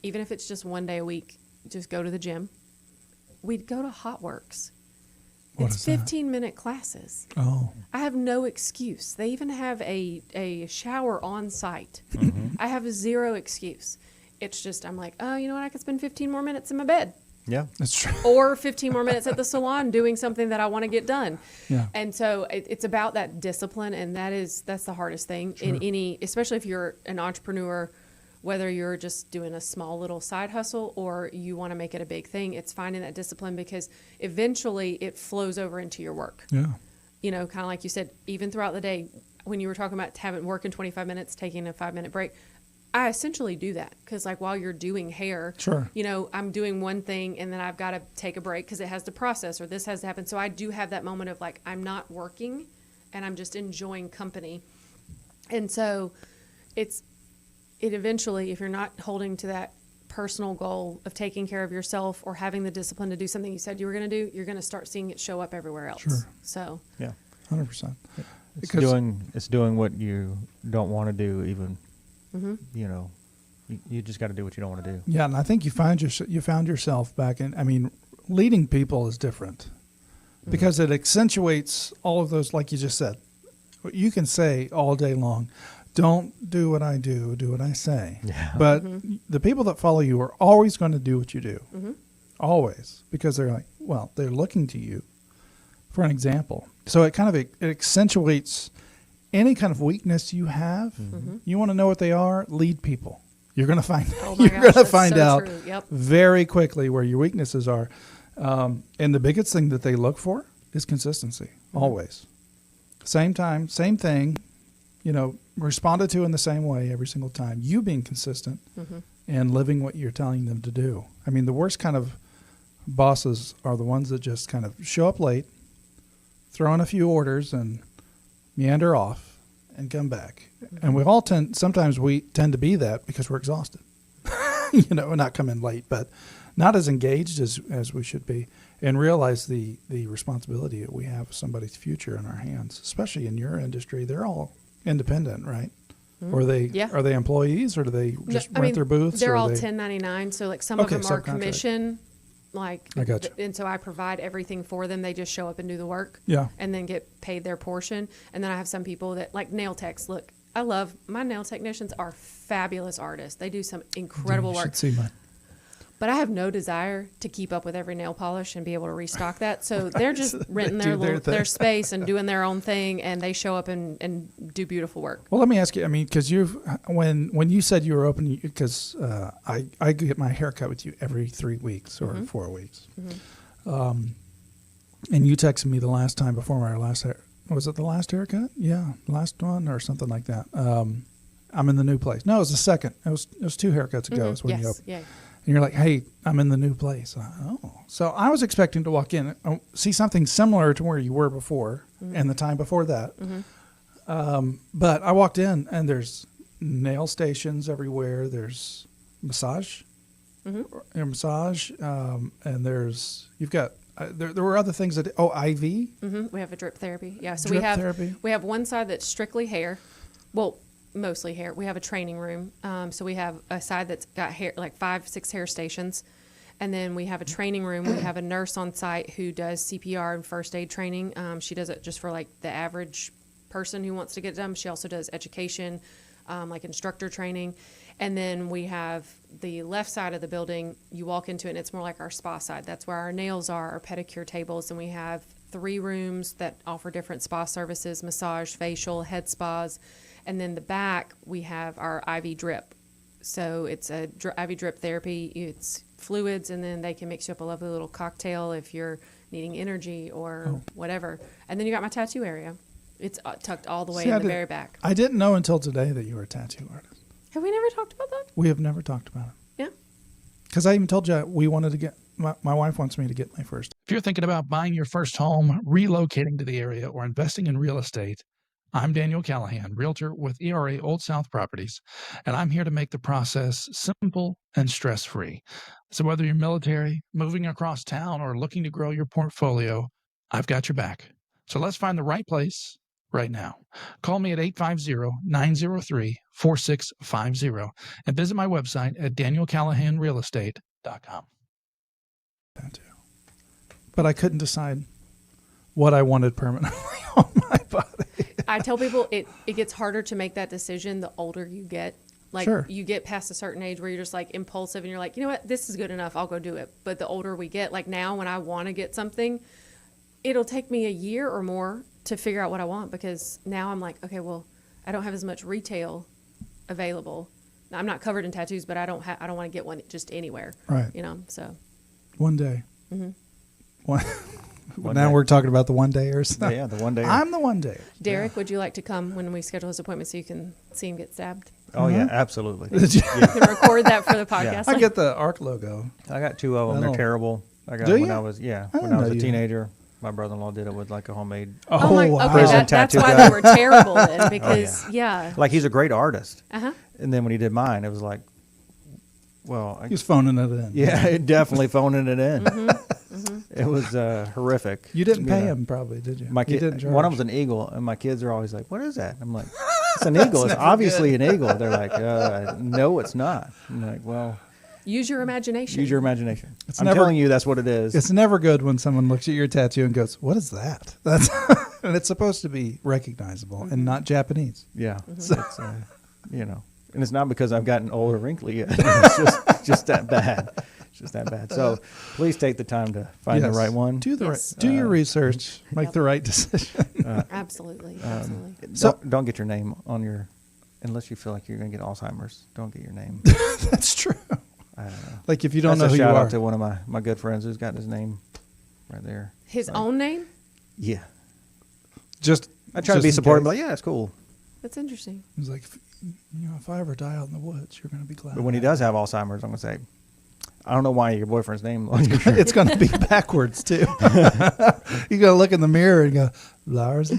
Speaker 3: even if it's just 1 day a week, just go to the gym. We'd go to Hot Works. It's 15-minute classes.
Speaker 1: Oh.
Speaker 3: I have no excuse. They even have a shower on site. I have zero excuse. It's just, I'm like, oh, you know what? I could spend 15 more minutes in my bed.
Speaker 2: Yeah.
Speaker 1: That's true.
Speaker 3: Or 15 more minutes at the salon doing something that I want to get done.
Speaker 1: Yeah.
Speaker 3: And so it's about that discipline, and that's the hardest thing in any, especially if you're an entrepreneur, whether you're just doing a small little side hustle or you want to make it a big thing. It's finding that discipline because eventually it flows over into your work.
Speaker 1: Yeah.
Speaker 3: You know, kind of like you said, even throughout the day, when you were talking about having working 25 minutes, taking a 5-minute break, I essentially do that because, like, while you're doing hair, you know, I'm doing one thing and then I've got to take a break because it has to process or this has to happen. So I do have that moment of, like, I'm not working and I'm just enjoying company. And so it eventually, if you're not holding to that personal goal of taking care of yourself or having the discipline to do something you said you were going to do, you're going to start seeing it show up everywhere else. So,
Speaker 2: yeah,
Speaker 1: 100%.
Speaker 2: It's doing what you don't want to do, even. You know, you just got to do what you don't want to do.
Speaker 1: Yeah, and I think you found yourself back in. I mean, leading people is different because it accentuates all of those, like you just said. You can say all day long, don't do what I do, do what I say.
Speaker 2: Yeah.
Speaker 1: But the people that follow you are always going to do what you do. Always. Because they're like, well, they're looking to you for an example. So it kind of it accentuates any kind of weakness you have. You want to know what they are? Lead people. You're going to find out very quickly where your weaknesses are. And the biggest thing that they look for is consistency. Always. Same time, same thing. You know, responded to in the same way every single time. You being consistent and living what you're telling them to do. I mean, the worst kind of bosses are the ones that just kind of show up late, throw in a few orders, and meander off and come back. And we all sometimes we tend to be that because we're exhausted. You know, not come in late, but not as engaged as we should be, and realize the responsibility that we have of somebody's future in our hands, especially in your industry. They're all independent, right? Or are they employees, or do they just rent their booths?
Speaker 3: They're all 1099, so like some of them are commission. Like,
Speaker 1: I got you.
Speaker 3: And so I provide everything for them. They just show up and do the work.
Speaker 1: Yeah.
Speaker 3: And then get paid their portion. And then I have some people that, like nail techs. Look, I love my nail technicians are fabulous artists. They do some incredible work.
Speaker 1: You should see mine.
Speaker 3: But I have no desire to keep up with every nail polish and be able to restock that. So they're just renting their space and doing their own thing, and they show up and do beautiful work.
Speaker 1: Well, let me ask you. I mean, because when you said you were open, because I get my hair cut with you every 3 weeks or 4 weeks, and you texted me the last time before my last hair. Was it the last haircut? Yeah, last one or something like that. I'm in the new place. No, it was the second. It was 2 haircuts ago. Is when you opened.
Speaker 3: Yeah.
Speaker 1: And you're like, hey, I'm in the new place. So I was expecting to walk in, see something similar to where you were before and the time before that. But I walked in, and there's nail stations everywhere. There's massage, and you've got there were other things that IV.
Speaker 3: We have a drip therapy. Yeah, so
Speaker 1: therapy.
Speaker 3: We have one side that's strictly hair. Well, mostly hair. We have a training room. So we have a side that's got hair, like 5-6 hair stations. And then we have a training room. We have a nurse on site who does CPR and first aid training. She does it just for like the average person who wants to get it done. She also does education, like instructor training. And then we have the left side of the building. You walk into it, and it's more like our spa side. That's where our nails are, our pedicure tables, and we have 3 rooms that offer different spa services, massage, facial, head spas. And then the back, we have our IV drip. So it's a IV drip therapy. It's fluids, and then they can mix you up a lovely little cocktail if you're needing energy or whatever. And then you got my tattoo area. It's tucked all the way in the very back.
Speaker 1: I didn't know until today that you were a tattoo artist.
Speaker 3: Have we never talked about that?
Speaker 1: We have never talked about it.
Speaker 3: Yeah.
Speaker 1: Because I even told you we wanted to get, my wife wants me to get my first. If you're thinking about buying your first home, relocating to the area, or investing in real estate, I'm Daniel Callahan, realtor with ERA Old South Properties, and I'm here to make the process simple and stress-free. So whether you're military, moving across town, or looking to grow your portfolio, I've got your back. So let's find the right place right now. Call me at 850-903-4650 and visit my website at danielcallahanrealestate.com. But I couldn't decide what I wanted permanently on my body.
Speaker 3: I tell people it gets harder to make that decision the older you get. Like
Speaker 1: Sure.
Speaker 3: you get past a certain age where you're just like impulsive and you're like, you know what, this is good enough, I'll go do it. But the older we get, like now when I want to get something, it'll take me a year or more to figure out what I want, because now I'm like, okay, well, I don't have as much retail available. Now, I'm not covered in tattoos, but I don't want to get one just anywhere.
Speaker 1: Right.
Speaker 3: You know, so.
Speaker 1: One day.
Speaker 3: Mm-hmm.
Speaker 1: Now
Speaker 2: day.
Speaker 1: we're talking about the one dayers.
Speaker 2: Yeah, the one day.
Speaker 1: I'm the one day.
Speaker 3: Derek, would you like to come when we schedule his appointment so you can see him get stabbed?
Speaker 2: Oh yeah, absolutely.
Speaker 3: You can record that for the podcast.
Speaker 1: I get the ARC logo.
Speaker 2: I got 2 of them. They're
Speaker 1: Oh.
Speaker 2: terrible. I got
Speaker 1: Do
Speaker 2: when
Speaker 1: you?
Speaker 2: I was
Speaker 1: I
Speaker 2: when
Speaker 1: didn't
Speaker 2: I was
Speaker 1: know
Speaker 2: a
Speaker 1: you-
Speaker 2: teenager. My brother-in-law did it with like a homemade.
Speaker 3: Oh my,
Speaker 1: wow.
Speaker 3: okay,
Speaker 2: Prison
Speaker 3: that's
Speaker 2: tattoo
Speaker 3: why
Speaker 2: guy.
Speaker 3: they were terrible then, because yeah.
Speaker 2: Like he's a great artist.
Speaker 3: Uh-huh.
Speaker 2: And then when he did mine, it was like, well,
Speaker 1: He was phoning it in.
Speaker 2: yeah, definitely phoning it in. It was horrific.
Speaker 1: You didn't pay
Speaker 2: know.
Speaker 1: him, probably, did you?
Speaker 2: My
Speaker 1: You
Speaker 2: kid,
Speaker 1: didn't charge.
Speaker 2: one of them's an eagle, and my kids are always like, "What is that?" I'm like, "It's an eagle. It's obviously an eagle." They're like, "No, it's not." I'm like, "Well,
Speaker 3: Use your imagination.
Speaker 2: use your imagination." I'm
Speaker 1: never-
Speaker 2: telling you, that's what it is.
Speaker 1: It's never good when someone looks at your tattoo and goes, "What is that?" That's and it's supposed to be recognizable and not Japanese.
Speaker 2: Yeah, it's you know, and it's not because I've gotten old or wrinkly yet. It's just that bad. It's just that bad. So please take the time to find the
Speaker 1: Yes.
Speaker 2: right one.
Speaker 1: Do the
Speaker 3: Yes.
Speaker 1: right. Do your research. Make the right decision.
Speaker 3: Absolutely, absolutely.
Speaker 2: Don't get your name on your, unless you feel like you're going to get Alzheimer's. Don't get your name.
Speaker 1: That's true.
Speaker 2: I don't know.
Speaker 1: Like if you don't
Speaker 2: That's
Speaker 1: know
Speaker 2: a
Speaker 1: who you
Speaker 2: shout
Speaker 1: are.
Speaker 2: out to one of my good friends who's got his name right there.
Speaker 3: His own name?
Speaker 2: Yeah.
Speaker 1: Just
Speaker 2: I try to
Speaker 1: just
Speaker 2: be
Speaker 1: in
Speaker 2: supportive,
Speaker 1: case.
Speaker 2: but yeah, it's cool.
Speaker 3: That's interesting.
Speaker 1: He's like, if I ever die out in the woods, you're going to be glad.
Speaker 2: But when he does have Alzheimer's, I'm going to say, I don't know why your boyfriend's name on your shirt.
Speaker 1: it's going to be backwards too. You got to look in the mirror and go, Lars.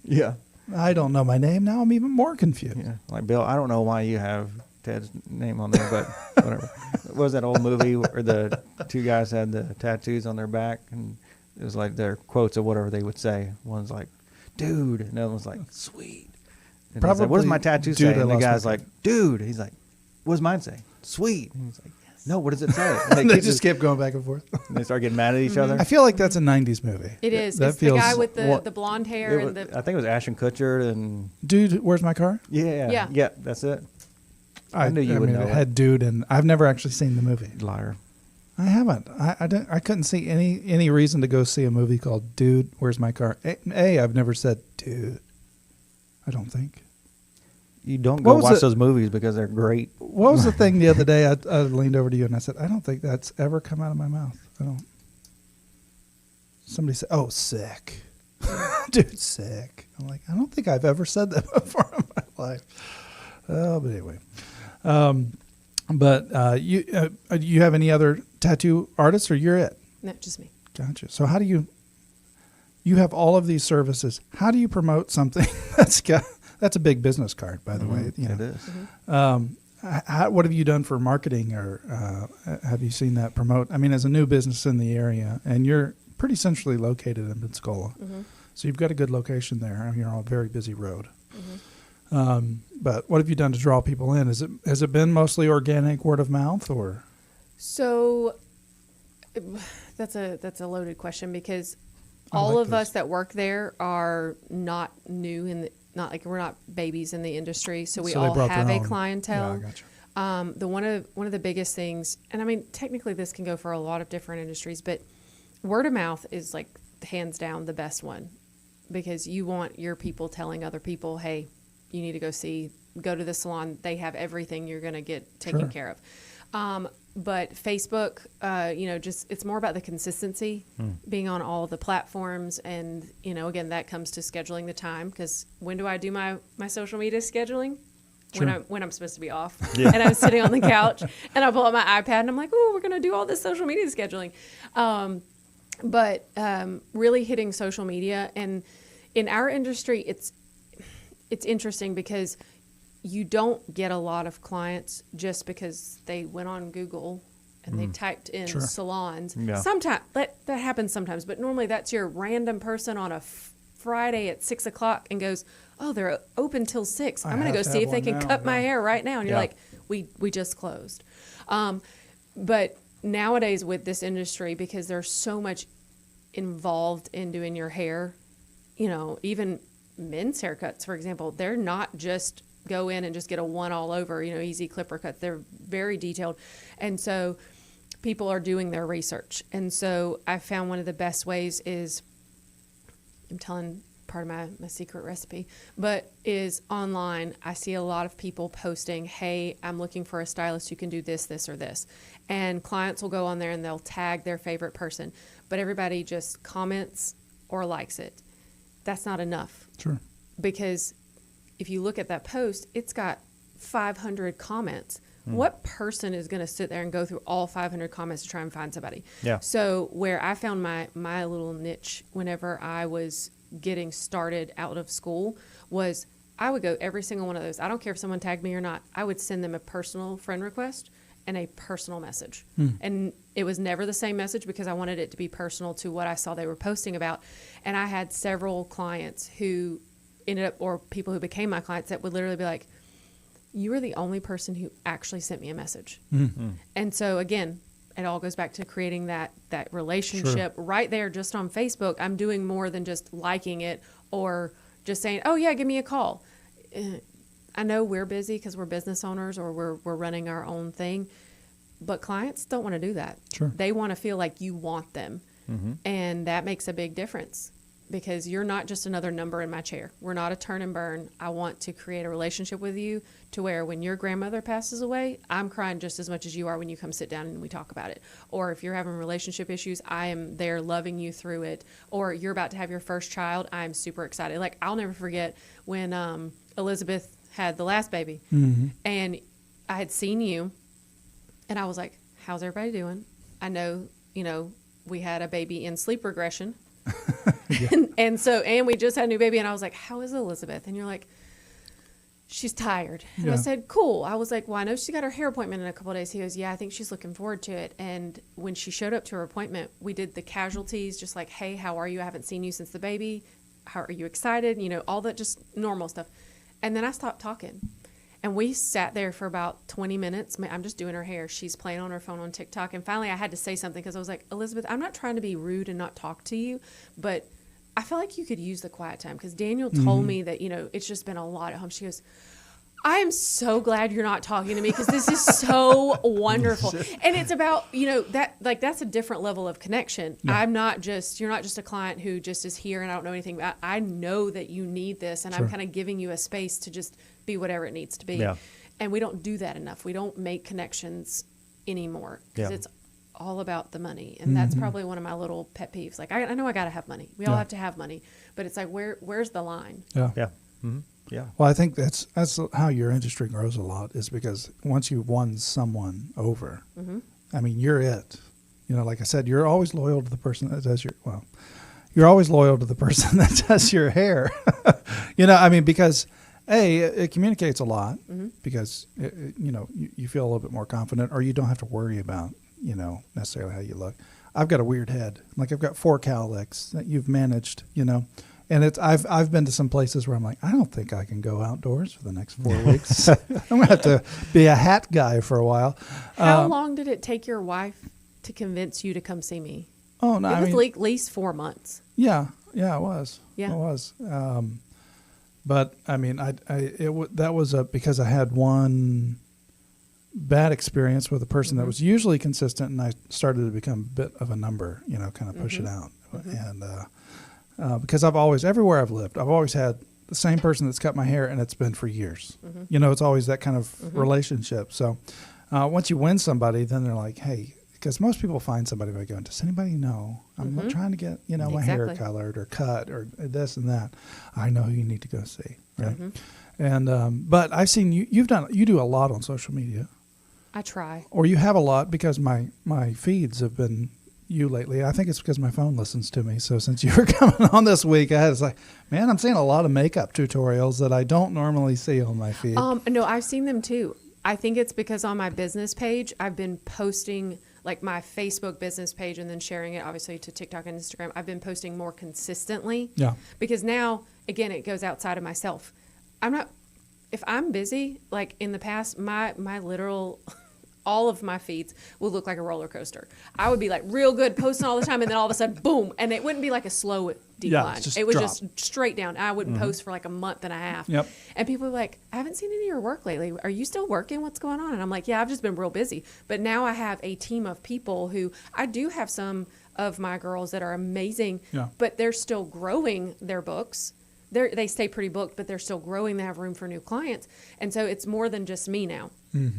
Speaker 2: Yeah.
Speaker 1: I don't know my name now. I'm even more confused.
Speaker 2: Yeah. Like, Bill, I don't know why you have Ted's name on there, but whatever. What was that old movie where the 2 guys had the tattoos on their back, and it was like their quotes of whatever they would say. One's like, dude, and the other one's like, sweet. And he's like, what does my tattoo
Speaker 1: Dude,
Speaker 2: say?
Speaker 1: I
Speaker 2: And the
Speaker 1: lost
Speaker 2: guy's
Speaker 1: my
Speaker 2: like, dude. He's like, what does mine say? Sweet. And he's like, no, what does it say? And
Speaker 1: They just keep going back and forth.
Speaker 2: and they start getting mad at each other.
Speaker 1: I feel like that's a 90s movie.
Speaker 3: It is.
Speaker 1: That
Speaker 3: It's
Speaker 1: feels,
Speaker 3: the guy with
Speaker 2: well,
Speaker 3: the blonde hair
Speaker 2: It was-
Speaker 3: and the.
Speaker 2: I think it was Ashton Kutcher and
Speaker 1: Dude, where's my car?
Speaker 3: Yeah.
Speaker 2: that's it.
Speaker 1: I
Speaker 2: knew you would know
Speaker 1: it
Speaker 2: it.
Speaker 1: had dude, and I've never actually seen the movie.
Speaker 2: Liar.
Speaker 1: I haven't. I couldn't see any reason to go see a movie called Dude, Where's My Car? I've never said dude. I don't think.
Speaker 2: You don't
Speaker 1: What
Speaker 2: go
Speaker 1: was
Speaker 2: watch
Speaker 1: it?
Speaker 2: those movies because they're great.
Speaker 1: What was the thing the other day? I leaned over to you and I said, I don't think that's ever come out of my mouth. I don't. Somebody said, "Oh, sick." Dude, sick. I'm like, I don't think I've ever said that before in my life. Oh, but anyway. You have any other tattoo artists, or you're it?
Speaker 3: No, just me.
Speaker 1: Gotcha. So how do you have all of these services? How do you promote something that's a big business card, by the way. You know.
Speaker 2: It is.
Speaker 1: What have you done for marketing, or have you seen that promote? I mean, as a new business in the area, and you're pretty centrally located in Pensacola, so you've got a good location there. I mean, you're on a very busy road. But what have you done to draw people in? Has it been mostly organic, word of mouth, or?
Speaker 3: So that's a loaded question, because
Speaker 1: I
Speaker 3: all
Speaker 1: like
Speaker 3: of
Speaker 1: those.
Speaker 3: us that work there are not new not like we're not babies in the industry, so we
Speaker 1: So they
Speaker 3: all
Speaker 1: brought
Speaker 3: have
Speaker 1: their
Speaker 3: a
Speaker 1: own.
Speaker 3: clientele.
Speaker 1: Yeah, I gotcha.
Speaker 3: One of the biggest things, and I mean technically this can go for a lot of different industries, but word of mouth is like hands down the best one, because you want your people telling other people, hey, you need to go to the salon. They have everything you're going to get taken care of. But Facebook, just it's more about the consistency, being on all the platforms. And, again, that comes to scheduling the time, because when do I do my social media scheduling? Sure. When I'm supposed to be off. Yeah. And I'm sitting on the couch and I pull out my iPad and I'm like, oh, we're going to do all this social media scheduling. But really hitting social media, and in our industry, it's interesting because you don't get a lot of clients just because they went on Google and they typed in salons. Yeah. Sometimes that happens sometimes, but normally that's your random person on a Friday at 6:00 and goes, oh, they're open till 6. I'm going to go see if they can cut my hair right now. And you're like, we just closed. But nowadays with this industry, because there's so much involved in doing your hair, even men's haircuts, for example, they're not just go in and just get a one all over, easy clipper cut. They're very detailed. And so people are doing their research. And so I found one of the best ways is, I'm telling part of my secret recipe, but is online. I see a lot of people posting, hey, I'm looking for a stylist who can do this, this, or this. And clients will go on there and they'll tag their favorite person, but everybody just comments or likes it. That's not enough.
Speaker 1: Sure.
Speaker 3: Because if you look at that post, it's got 500 comments. What person is going to sit there and go through all 500 comments to try and find somebody? Yeah. So where I found my little niche whenever I was getting started out of school was I would go every single one of those. I don't care if someone tagged me or not. I would send them a personal friend request and a personal message. And it was never the same message because I wanted it to be personal to what I saw they were posting about. And I had several clients who ended up, or people who became my clients, that would literally be like, you were the only person who actually sent me a message. And so again, it all goes back to creating that relationship right there just on Facebook. I'm doing more than just liking it or just saying, oh yeah, give me a call. I know we're busy because we're business owners or we're running our own thing, but clients don't want to do that. Sure. They want to feel like you want them. And that makes a big difference, because you're not just another number in my chair. We're not a turn and burn. I want to create a relationship with you to where when your grandmother passes away, I'm crying just as much as you are when you come sit down and we talk about it. Or if you're having relationship issues, I am there loving you through it. Or you're about to have your first child, I'm super excited. Like, I'll never forget when Elizabeth had the last baby. And I had seen you and I was like, how's everybody doing? I know, we had a baby in sleep regression. and we just had a new baby, and I was like, how is Elizabeth? And you're like, she's tired. And I said, cool. I was like, well, I know she got her hair appointment in a couple of days. He goes, yeah, I think she's looking forward to it. And when she showed up to her appointment, we did the casualties, just like, hey, how are you? I haven't seen you since the baby. How are you excited? All that just normal stuff. And then I stopped talking. And we sat there for about 20 minutes. I'm just doing her hair. She's playing on her phone on TikTok. And finally I had to say something because I was like, Elizabeth, I'm not trying to be rude and not talk to you, but I feel like you could use the quiet time, because Daniel told me that, it's just been a lot at home. She goes, I am so glad you're not talking to me because this is so wonderful. And it's about, that's a different level of connection. Yeah. You're not just a client who just is here and I don't know anything about. I know that you need this, and I'm kind of giving you a space to just be whatever it needs to be. Yeah. And we don't do that enough. We don't make connections anymore because it's all about the money. And that's probably one of my little pet peeves. Like, I know I got to have money. We all have to have money, but it's like, where's the line?
Speaker 1: Yeah.
Speaker 2: Yeah. Mm-hmm. Yeah.
Speaker 1: Well, I think that's how your industry grows a lot, is because once you've won someone over, I mean, you're it. Like I said, you're always loyal to the person that does you're always loyal to the person that does your hair. Because it communicates a lot, because you feel a little bit more confident, or you don't have to worry about necessarily how you look. I've got a weird head. Like, I've got 4 cowlicks that you've managed, And I've been to some places where I'm like, I don't think I can go outdoors for the next 4 weeks. I'm going to have to be a hat guy for a while.
Speaker 3: How long did it take your wife to convince you to come see me?
Speaker 1: Oh, no.
Speaker 3: It was at least 4 months.
Speaker 1: Yeah, it was.
Speaker 3: Yeah.
Speaker 1: It was. But, I mean, that was because I had one bad experience with a person that was usually consistent, and I started to become a bit of a number, kind of push it out. And because everywhere I've lived, I've always had the same person that's cut my hair, and it's been for years. It's always that kind of relationship. So once you win somebody, then they're like, hey, because most people find somebody by going, does anybody know? I'm trying to get, my hair colored or cut or this and that. I know who you need to go see, right? And but I've seen you do a lot on social media.
Speaker 3: I try.
Speaker 1: Or you have a lot, because my feeds have been you lately. I think it's because my phone listens to me. So since you were coming on this week, I was like, man, I'm seeing a lot of makeup tutorials that I don't normally see on my feed.
Speaker 3: No, I've seen them too. I think it's because on my business page, I've been posting like my Facebook business page and then sharing it obviously to TikTok and Instagram. I've been posting more consistently.
Speaker 1: Yeah.
Speaker 3: Because now, again, it goes outside of myself. If I'm busy, like in the past, my literal, all of my feeds would look like a roller coaster. I would be like real good posting all the time, and then all of a sudden, boom, and it wouldn't be like a slow decline.
Speaker 1: Yeah,
Speaker 3: it was
Speaker 1: drop.
Speaker 3: just straight down. I wouldn't post for like a month and a half.
Speaker 1: Yep.
Speaker 3: And people are like, I haven't seen any of your work lately. Are you still working? What's going on? And I'm like, yeah, I've just been real busy. But now I have a team of people who, I do have some of my girls that are amazing, but they're still growing their books. They stay pretty booked, but they're still growing. They have room for new clients. And so it's more than just me now.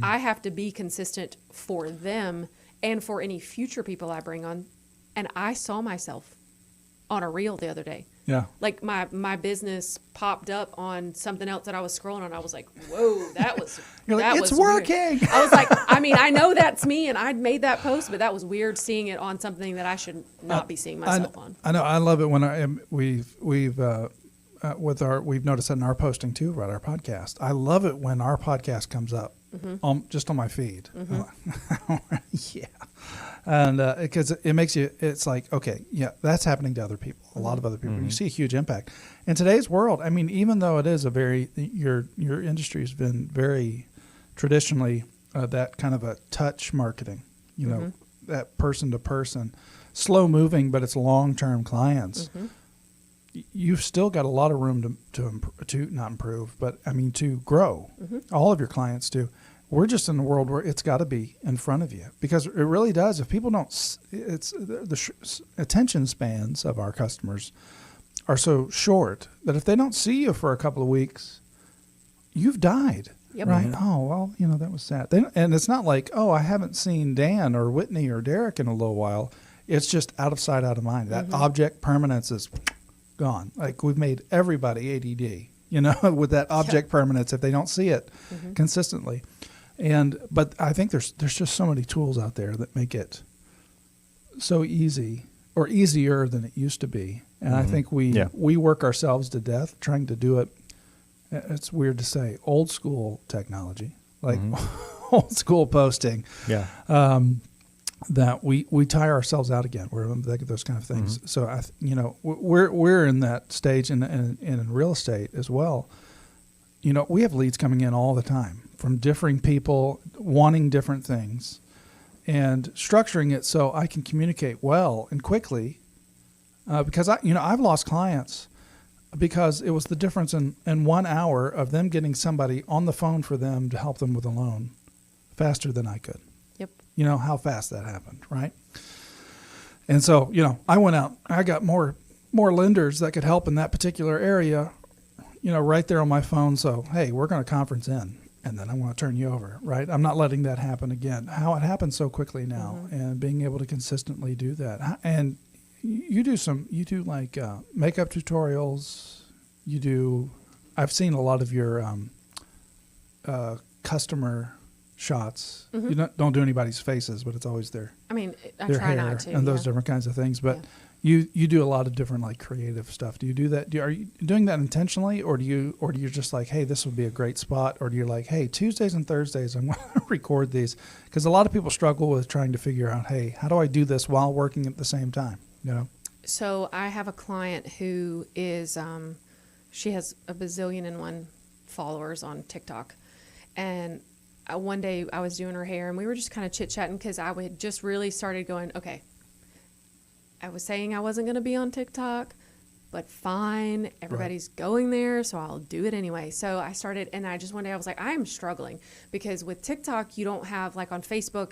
Speaker 3: I have to be consistent for them and for any future people I bring on. And I saw myself on a reel the other day.
Speaker 1: Yeah.
Speaker 3: Like my business popped up on something else that I was scrolling on. I was like, whoa, that was
Speaker 1: You're like,
Speaker 3: that
Speaker 1: it's
Speaker 3: was
Speaker 1: working.
Speaker 3: Weird. I was like, I know that's me, and I'd made that post, but that was weird seeing it on something that I should not be seeing myself on.
Speaker 1: I know. I love it when we've noticed that in our posting too about our podcast. I love it when our podcast comes up just on my feed. Yeah. And because it makes you, it's like, okay, yeah, that's happening to other people, a lot of other people. You see a huge impact. In today's world, I mean, even though it is your industry has been very traditionally that kind of a touch marketing, that person to person, slow moving, but it's long-term clients. You've still got a lot of room to not improve, but I mean, to grow. All of your clients do. We're just in a world where it's got to be in front of you, because it really does. If people don't, it's the attention spans of our customers are so short that if they don't see you for a couple of weeks, you've died.
Speaker 3: Yep.
Speaker 1: Right? Oh, well, that was sad. And it's not like, oh, I haven't seen Dan or Whitney or Derek in a little while. It's just out of sight, out of mind. That object permanence is gone. Like, we've made everybody ADD, with that object permanence if they don't see it consistently. But I think there's just so many tools out there that make it so easy, or easier than it used to be. And I think we work ourselves to death trying to do it. It's weird to say, old school technology, like old school posting. Yeah. That we tire ourselves out again. We're those kind of things. So we're in that stage, and in real estate as well. We have leads coming in all the time from differing people wanting different things, and structuring it so I can communicate well and quickly. Because I've lost clients because it was the difference in 1 hour of them getting somebody on the phone for them to help them with a loan faster than I could.
Speaker 3: Yep.
Speaker 1: How fast that happened, right? And so, I went out, I got more lenders that could help in that particular area, right there on my phone. So, hey, we're going to conference in, and then I want to turn you over, right? I'm not letting that happen again. How it happens so quickly now, and being able to consistently do that. And you do like makeup tutorials. I've seen a lot of your customer shots. You don't do anybody's faces, but it's always their
Speaker 3: I
Speaker 1: their
Speaker 3: try
Speaker 1: hair
Speaker 3: not to,
Speaker 1: and those different kinds of things. But you do a lot of different like creative stuff. Do you do that? Are you doing that intentionally, or do you just like, hey, this would be a great spot, or do you like, hey, Tuesdays and Thursdays I'm going to record these? Because a lot of people struggle with trying to figure out, hey, how do I do this while working at the same time?
Speaker 3: So I have a client who is, she has a bazillion and one followers on TikTok. And one day I was doing her hair, and we were just kind of chit-chatting because I had just really started going, okay, I was saying I wasn't going to be on TikTok, but fine, everybody's going there, so I'll do it anyway. So I started, and one day I was like, I am struggling, because with TikTok, you don't have, like on Facebook,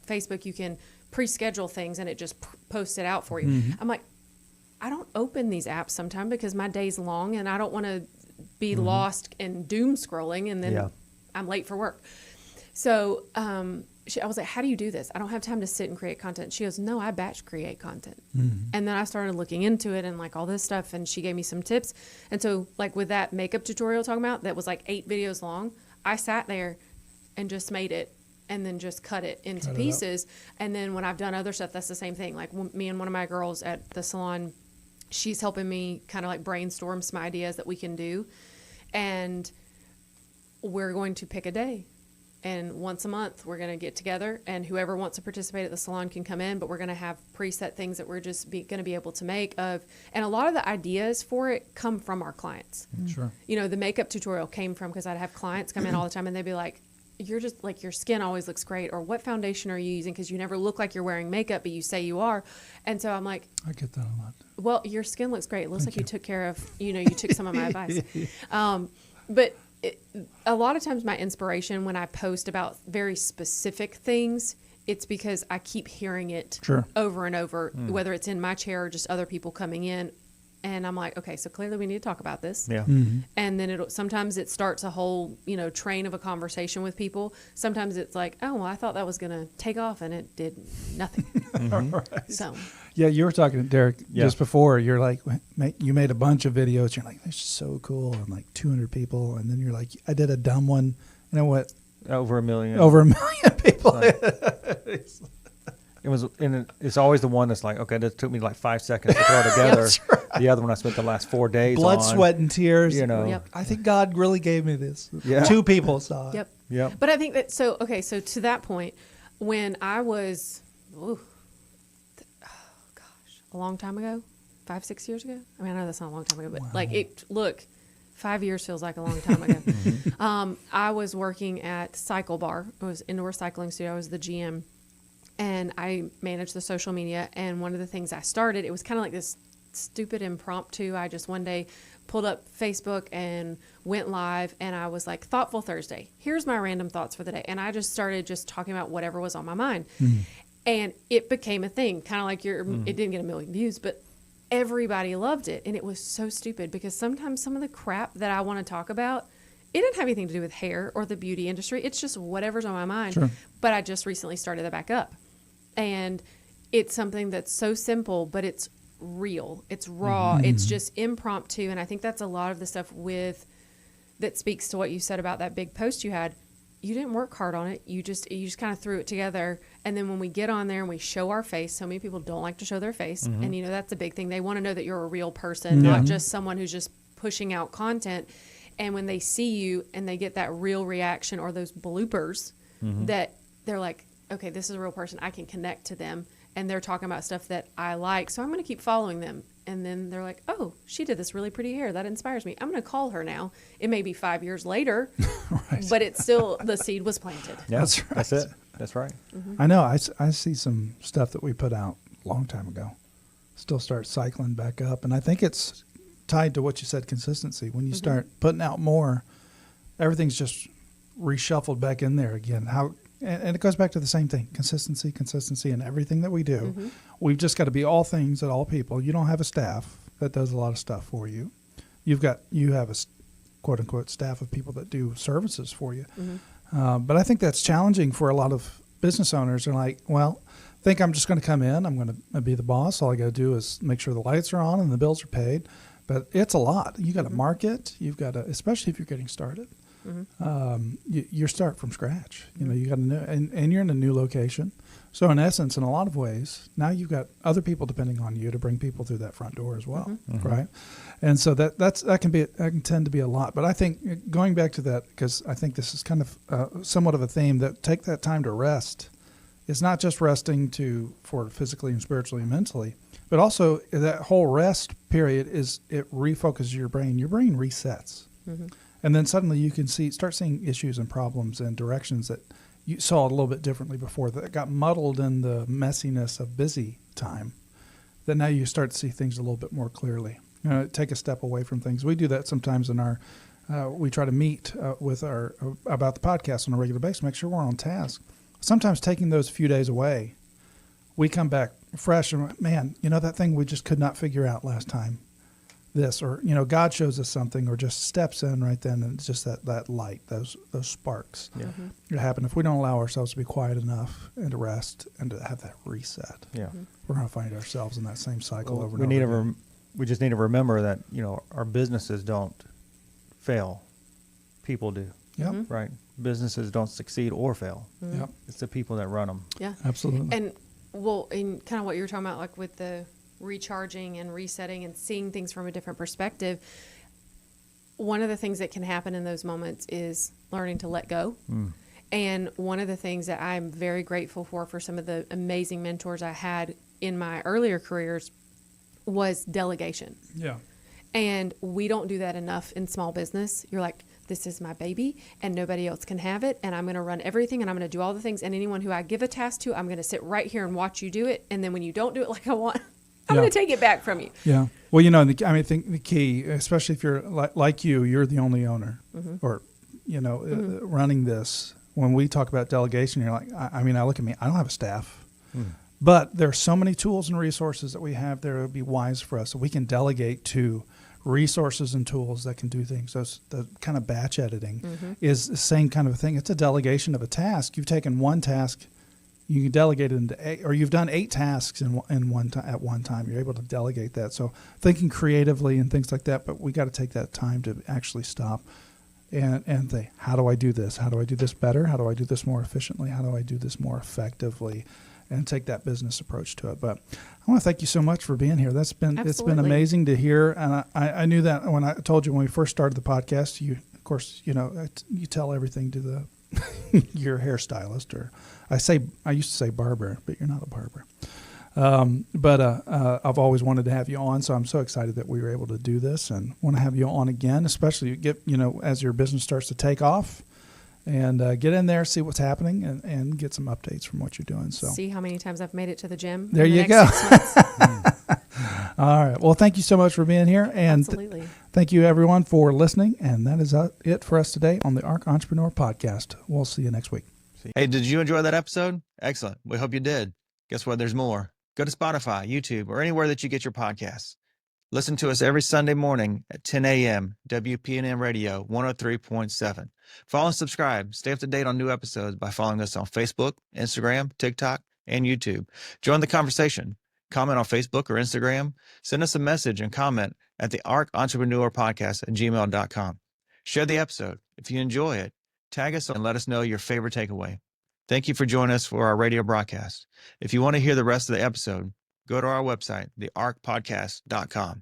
Speaker 3: Facebook you can pre-schedule things and it just posts it out for you. I'm like, I don't open these apps sometimes because my day's long and I don't want to be lost in doom scrolling and then I'm late for work. So I was like, how do you do this? I don't have time to sit and create content. She goes, no, I batch create content. And then I started looking into it and like all this stuff, and she gave me some tips. And so like with that makeup tutorial talking about that was like 8 videos long, I sat there and just made it and then just cut it into pieces. And then when I've done other stuff, that's the same thing. Like me and one of my girls at the salon, she's helping me kind of like brainstorm some ideas that we can do. And we're going to pick a day. And once a month, we're going to get together, and whoever wants to participate at the salon can come in, but we're going to have preset things that we're just going to be able to make of. And a lot of the ideas for it come from our clients.
Speaker 1: Sure.
Speaker 3: You know, the makeup tutorial came from because I'd have clients come in all the time and they'd be like, you're just like, your skin always looks great, or what foundation are you using? Because you never look like you're wearing makeup, but you say you are. And so I'm like,
Speaker 1: I get that a lot.
Speaker 3: well, your skin looks great. It looks like you took care of, you know, you took some of my advice. But a lot of times my inspiration when I post about very specific things, it's because I keep hearing it over and over, whether it's in my chair or just other people coming in. And I'm like, okay, so clearly we need to talk about this.
Speaker 2: Yeah.
Speaker 3: And then sometimes it starts a whole, you know, train of a conversation with people. Sometimes it's like, oh, well, I thought that was going to take off, and it did nothing.
Speaker 1: Right.
Speaker 3: So.
Speaker 1: Yeah, you were talking to Derek just before. You're like, you made a bunch of videos. You're like, they're so cool, and like 200 people. And then you're like, I did a dumb one. You know what?
Speaker 2: Over a million.
Speaker 1: Over 1 million people.
Speaker 2: It was, and it's always the one that's like, okay, that took me like 5 seconds to throw together.
Speaker 1: That's right.
Speaker 2: The other one I spent the last 4 days
Speaker 1: Blood,
Speaker 2: on.
Speaker 1: sweat, and tears.
Speaker 2: You know.
Speaker 3: Yep.
Speaker 1: I think God really gave me this.
Speaker 2: Yeah.
Speaker 1: 2 people saw it.
Speaker 3: Yep.
Speaker 2: Yep.
Speaker 3: But I think that, so to that point, when I was, a long time ago, 5-6 years ago. I mean, I know that's not a long time ago, but like 5 years feels like a long time ago. I was working at Cycle Bar. It was indoor cycling studio. I was the GM, and I managed the social media. And one of the things I started, it was kind of like this stupid impromptu. I just one day pulled up Facebook and went live, and I was like, Thoughtful Thursday. Here's my random thoughts for the day. And I just started just talking about whatever was on my mind. And it became a thing, kind of like it didn't get 1 million views, but everybody loved it. And it was so stupid because sometimes some of the crap that I want to talk about, it didn't have anything to do with hair or the beauty industry. It's just whatever's on my mind. Sure. But I just recently started that back up. And it's something that's so simple, but it's real. It's raw. It's just impromptu. And I think that's a lot of the stuff that speaks to what you said about that big post you had. You didn't work hard on it. You just kind of threw it together. And then when we get on there and we show our face, so many people don't like to show their face. And, you know, that's a big thing. They want to know that you're a real person, not just someone who's just pushing out content. And when they see you and they get that real reaction or those bloopers, that they're like, okay, this is a real person. I can connect to them. And they're talking about stuff that I like. So I'm going to keep following them. And then they're like, oh, she did this really pretty hair. That inspires me. I'm going to call her now. It may be 5 years later, but it's still, the seed was planted.
Speaker 2: Yeah,
Speaker 1: That's right.
Speaker 2: That's it. That's right.
Speaker 1: I know. I see some stuff that we put out a long time ago. Still start cycling back up. And I think it's tied to what you said, consistency. When you start putting out more, everything's just reshuffled back in there again. And it goes back to the same thing, consistency in everything that we do. We've just got to be all things at all people. You don't have a staff that does a lot of stuff for you. You have a quote unquote staff of people that do services for you. But I think that's challenging for a lot of business owners. They're like, well, think I'm just going to come in. I'm going to be the boss. All I got to do is make sure the lights are on and the bills are paid. But it's a lot. You got to market. You've got to, especially if you're getting started. You start from scratch. You know, you got to know, and you're in a new location. So in essence, in a lot of ways, now you've got other people depending on you to bring people through that front door as well, right? And so that can tend to be a lot. But I think going back to that, because I think this is kind of somewhat of a theme, that take that time to rest. It's not just resting for physically and spiritually and mentally, but also that whole rest period it refocuses your brain. Your brain resets. And then suddenly you can start seeing issues and problems and directions that you saw a little bit differently before, that got muddled in the messiness of busy time, that now you start to see things a little bit more clearly. You know, take a step away from things. We do that sometimes in our, we try to meet with about the podcast on a regular basis, make sure we're on task. Sometimes taking those few days away we come back fresh and, man, that thing we just could not figure out last time. This, or, God shows us something or just steps in right then, and it's just that light, those sparks.
Speaker 2: Yeah.
Speaker 1: It happen if we don't allow ourselves to be quiet enough and to rest and to have that reset.
Speaker 2: Yeah.
Speaker 1: We're going to find ourselves in that same cycle
Speaker 2: Well,
Speaker 1: over and over again.
Speaker 2: We just need to remember that, our businesses don't fail. People do.
Speaker 1: Yep.
Speaker 2: Right? Businesses don't succeed or fail.
Speaker 1: Yep.
Speaker 2: It's the people that run them.
Speaker 3: Yeah.
Speaker 1: Absolutely.
Speaker 3: And in kind of what you were talking about, like with the recharging and resetting and seeing things from a different perspective, one of the things that can happen in those moments is learning to let go. And one of the things that I'm very grateful for some of the amazing mentors I had in my earlier careers was delegation.
Speaker 1: Yeah.
Speaker 3: And we don't do that enough in small business. You're like, this is my baby and nobody else can have it. And I'm going to run everything and I'm going to do all the things. And anyone who I give a task to, I'm going to sit right here and watch you do it. And then when you don't do it like I want, I'm going to take it back from you.
Speaker 1: Yeah. Well, I think the key, especially if you're like you're the only owner or, running this. When we talk about delegation, you're like, I look at me, I don't have a staff. But there are so many tools and resources that we have there. It would be wise for us. So we can delegate to resources and tools that can do things. So the kind of batch editing is the same kind of thing. It's a delegation of a task. You've taken one task, you can delegate it into 8, or you've done 8 tasks at one time. You're able to delegate that. So thinking creatively and things like that. But we got to take that time to actually stop and think, how do I do this? How do I do this better? How do I do this more efficiently? How do I do this more effectively? And take that business approach to it. But I want to thank you so much for being here. It's been amazing to hear. And I knew that when I told you when we first started the podcast, you, of course, you tell everything to the your hairstylist, or I used to say barber, but you're not a barber. But I've always wanted to have you on, so I'm so excited that we were able to do this, and want to have you on again, especially as your business starts to take off. And get in there, see what's happening, and get some updates from what you're doing. So
Speaker 3: see how many times I've made it to the gym.
Speaker 1: There you go. All right. Well, thank you so much for being here. And
Speaker 3: Absolutely.
Speaker 1: Thank you, everyone, for listening. And that is it for us today on the ARC Entrepreneur Podcast. We'll see you next week.
Speaker 4: Hey, did you enjoy that episode? Excellent. We hope you did. Guess what? There's more. Go to Spotify, YouTube, or anywhere that you get your podcasts. Listen to us every Sunday morning at 10 a.m. WPNM Radio 103.7. Follow and subscribe. Stay up to date on new episodes by following us on Facebook, Instagram, TikTok, and YouTube. Join the conversation. Comment on Facebook or Instagram. Send us a message and comment at the ARC Entrepreneur Podcast at gmail.com. Share the episode. If you enjoy it, tag us and let us know your favorite takeaway. Thank you for joining us for our radio broadcast. If you want to hear the rest of the episode, go to our website, thearcpodcast.com.